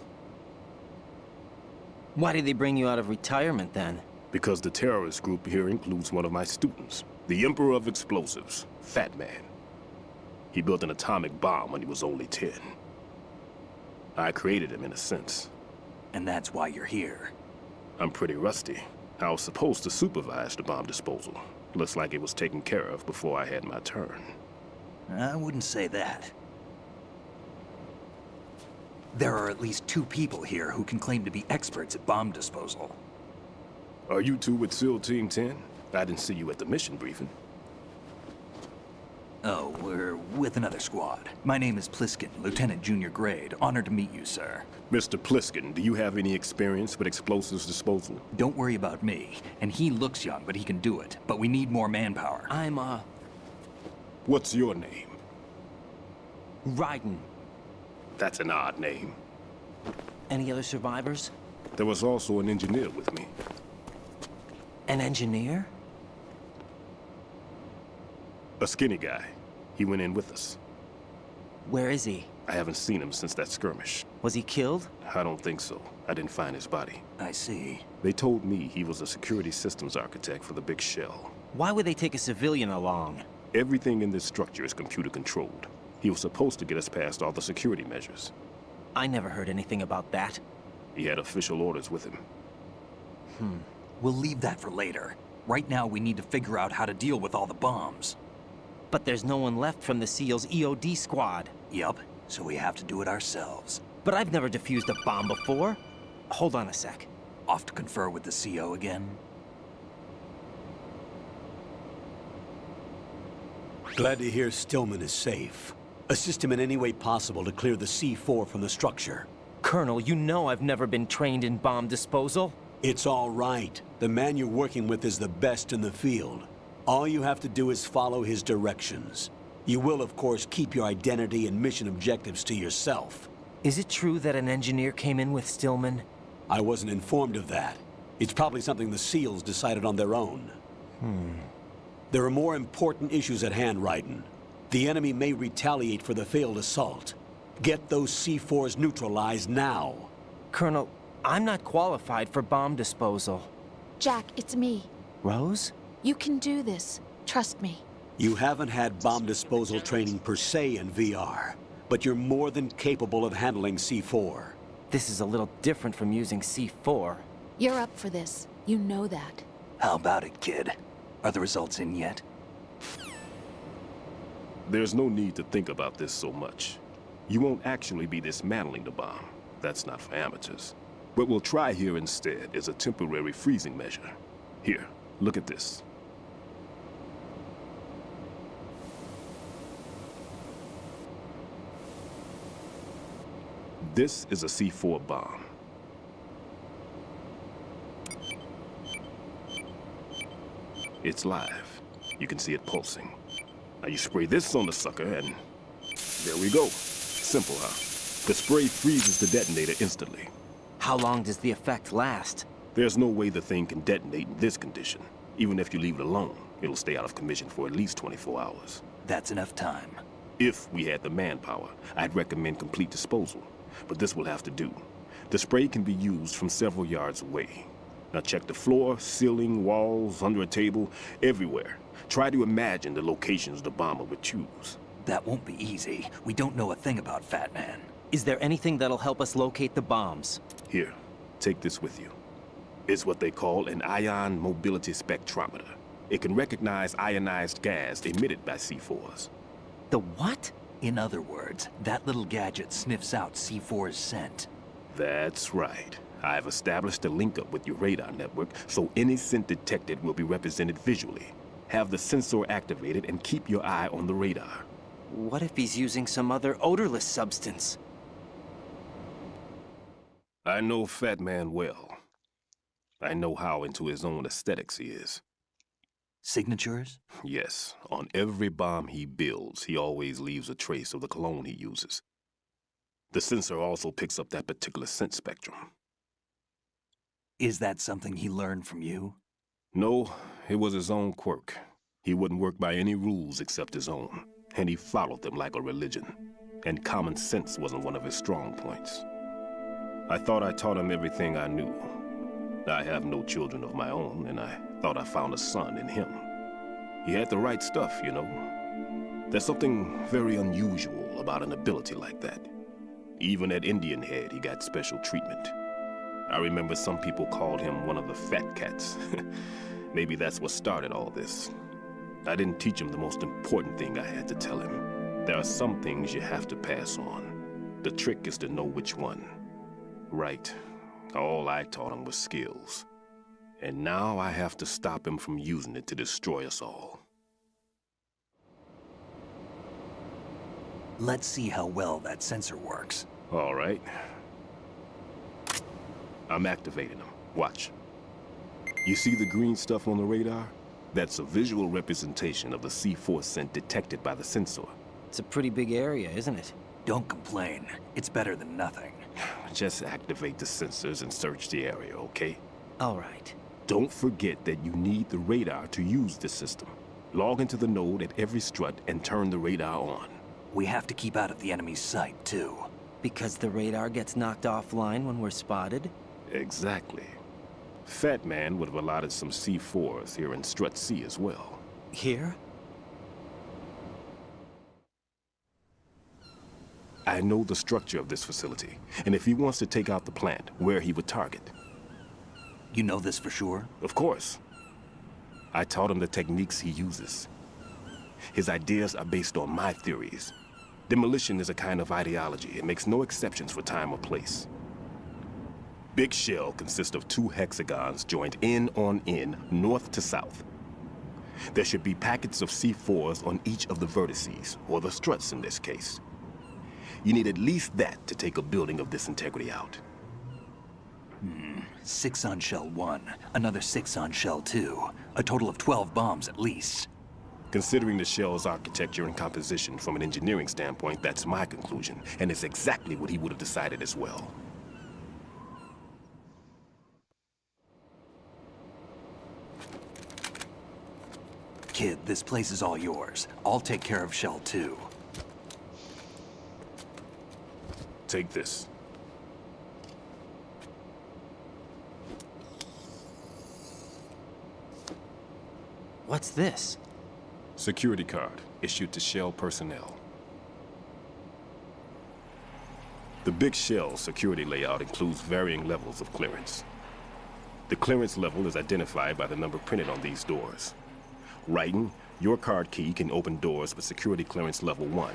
Why did they bring you out of retirement then? Because the terrorist group here includes one of my students, the Emperor of Explosives, Fat Man. He built an atomic bomb when he was only 10. I created him in a sense. And that's why you're here. I'm pretty rusty. I was supposed to supervise the bomb disposal. Looks like it was taken care of before I had my turn. I wouldn't say that. There are at least 2 people here who can claim to be experts at bomb disposal. Are you two with SEAL Team 10? I didn't see you at the mission briefing. Oh, we're with another squad. My name is Pliskin, Lieutenant Junior Grade. Honored to meet you, sir. Mr. Pliskin, do you have any experience with explosives disposal? Don't worry about me. And he looks young, but he can do it. But we need more manpower. I'm, What's your name? Raiden. That's an odd name. Any other survivors? There was also an engineer with me. An engineer? A skinny guy. He went in with us. Where is he? I haven't seen him since that skirmish. Was he killed? I don't think so. I didn't find his body. I see. They told me he was a security systems architect for the big shell. Why would they take a civilian along? Everything in this structure is computer controlled. He was supposed to get us past all the security measures. I never heard anything about that. He had official orders with him. We'll leave that for later. Right now, we need to figure out how to deal with all the bombs. But there's no one left from the SEAL's EOD squad. Yup, so we have to do it ourselves. But I've never defused a bomb before. Hold on a sec. Off to confer with the CO again? Glad to hear Stillman is safe. Assist him in any way possible to clear the C4 from the structure. Colonel, you know I've never been trained in bomb disposal. It's all right. The man you're working with is the best in the field. All you have to do is follow his directions. You will, of course, keep your identity and mission objectives to yourself. Is it true that an engineer came in with Stillman? I wasn't informed of that. It's probably something the SEALs decided on their own. There are more important issues at hand, Raiden. The enemy may retaliate for the failed assault. Get those C4s neutralized now. Colonel, I'm not qualified for bomb disposal. Jack, it's me. Rose? You can do this. Trust me. You haven't had bomb disposal training per se in VR, but you're more than capable of handling C4. This is a little different from using C4. You're up for this. You know that. How about it, kid? Are the results in yet? There's no need to think about this so much. You won't actually be dismantling the bomb. That's not for amateurs. What we'll try here instead is a temporary freezing measure. Here, look at this. This is a C4 bomb. It's live. You can see it pulsing. Now you spray this on the sucker and there we go. Simple, huh? The spray freezes the detonator instantly. How long does the effect last? There's no way the thing can detonate in this condition. Even if you leave it alone, it'll stay out of commission for at least 24 hours. That's enough time. If we had the manpower, I'd recommend complete disposal. But this will have to do. The spray can be used from several yards away. Now check the floor, ceiling, walls, under a table, everywhere. Try to imagine the locations the bomber would choose. That won't be easy. We don't know a thing about Fat Man. Is there anything that'll help us locate the bombs? Here, take this with you. It's what they call an ion mobility spectrometer. It can recognize ionized gas emitted by C4s. The what? In other words, that little gadget sniffs out C4's scent. That's right. I've established a link up with your radar network, so any scent detected will be represented visually. Have the sensor activated and keep your eye on the radar. What if he's using some other odorless substance? I know Fat Man well. I know how into his own aesthetics he is. Signatures? Yes. On every bomb he builds, he always leaves a trace of the cologne he uses. The sensor also picks up that particular scent spectrum. Is that something he learned from you? No, it was his own quirk. He wouldn't work by any rules except his own, and he followed them like a religion. And common sense wasn't one of his strong points. I thought I taught him everything I knew. I have no children of my own, and I thought I found a son in him. He had the right stuff, you know. There's something very unusual about an ability like that. Even at Indian Head, he got special treatment. I remember some people called him one of the fat cats. Maybe that's what started all this. I didn't teach him the most important thing I had to tell him. There are some things you have to pass on. The trick is to know which one. Right. All I taught him was skills. And now I have to stop him from using it to destroy us all. Let's see how well that sensor works. All right. I'm activating them. Watch. You see the green stuff on the radar? That's a visual representation of the C4 scent detected by the sensor. It's a pretty big area, isn't it? Don't complain. It's better than nothing. Just activate the sensors and search the area, okay? All right. Don't forget that you need the radar to use the system. Log into the node at every strut and turn the radar on. We have to keep out of the enemy's sight, too. Because the radar gets knocked offline when we're spotted? Exactly. Fat Man would have allotted some C4s here in Strut C as well. Here? I know the structure of this facility, and if he wants to take out the plant, where he would target. You know this for sure? Of course. I taught him the techniques he uses. His ideas are based on my theories. Demolition is a kind of ideology. It makes no exceptions for time or place. Big shell consists of 2 hexagons joined end on end, north to south. There should be packets of C4s on each of the vertices, or the struts in this case. You need at least that to take a building of this integrity out. 6 on shell 1, another 6 on shell 2. A total of 12 bombs at least. Considering the shell's architecture and composition from an engineering standpoint, that's my conclusion, and it's exactly what he would have decided as well. Kid, this place is all yours. I'll take care of Shell 2. Take this. What's this? Security card issued to Shell personnel. The Big Shell security layout includes varying levels of clearance. The clearance level is identified by the number printed on these doors. Writing, your card key can open doors with security clearance level 1.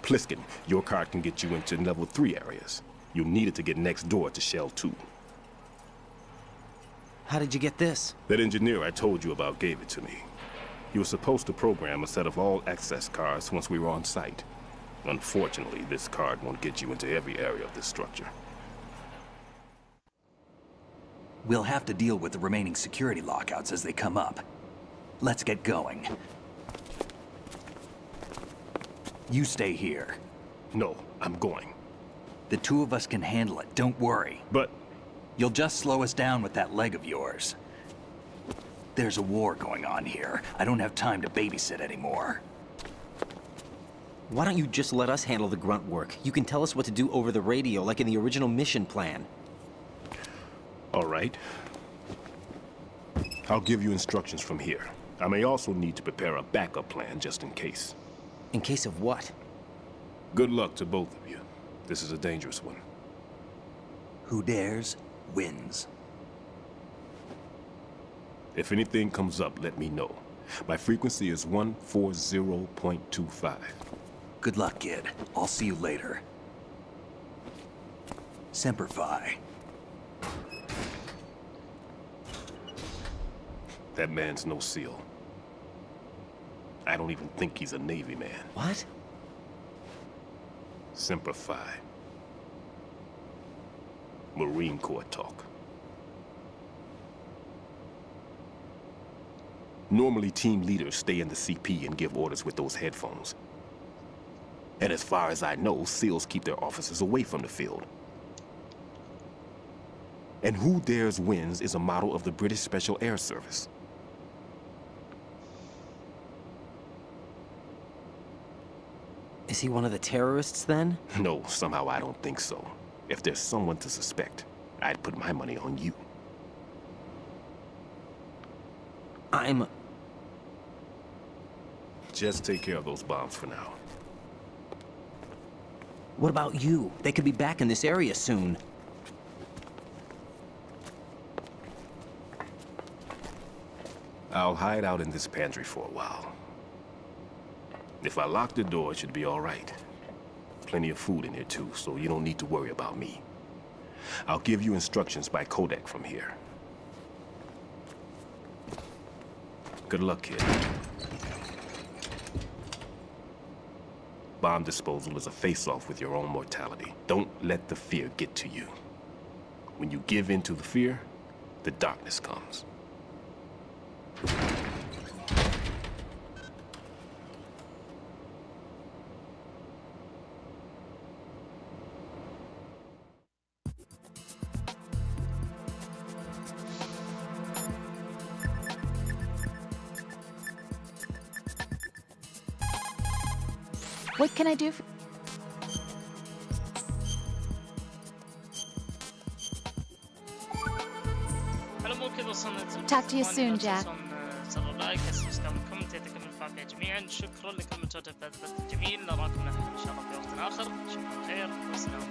Pliskin, your card can get you into level 3 areas. You'll need it to get next door to Shell 2. How did you get this? That engineer I told you about gave it to me. He was supposed to program a set of all access cards once we were on site. Unfortunately, this card won't get you into every area of this structure. We'll have to deal with the remaining security lockouts as they come up. Let's get going. You stay here. No, I'm going. The two of us can handle it, don't worry. But... You'll just slow us down with that leg of yours. There's a war going on here. I don't have time to babysit anymore. Why don't you just let us handle the grunt work? You can tell us what to do over the radio, like in the original mission plan. All right. I'll give you instructions from here. I may also need to prepare a backup plan just in case. In case of what? Good luck to both of you. This is a dangerous one. Who dares, wins. If anything comes up, let me know. My frequency is 140.25. Good luck, kid. I'll see you later. Semper Fi. That man's no SEAL. I don't even think he's a Navy man. What? Semper Fi. Marine Corps talk. Normally, team leaders stay in the CP and give orders with those headphones. And as far as I know, SEALs keep their officers away from the field. And who dares wins is a motto of the British Special Air Service. Is he one of the terrorists, then? No, somehow I don't think so. If there's someone to suspect, I'd put my money on you. Just take care of those bombs for now. What about you? They could be back in this area soon. I'll hide out in this pantry for a while. If I lock the door, it should be all right. Plenty of food in here too, so you don't need to worry about me. I'll give you instructions by codec from here. Good luck, kid. Bomb disposal is a face-off with your own mortality. Don't let the fear get to you. When you give in to the fear, the darkness comes. What can I do for... Talk to you soon, Jack. زر اللايك، استخدام الكومنت، يعطيكم العافية جميعا. شكرا لكم مشاهدة هذا الجميل. نراكم ان شاء الله في وقت آخر. شكرا خير والسلام.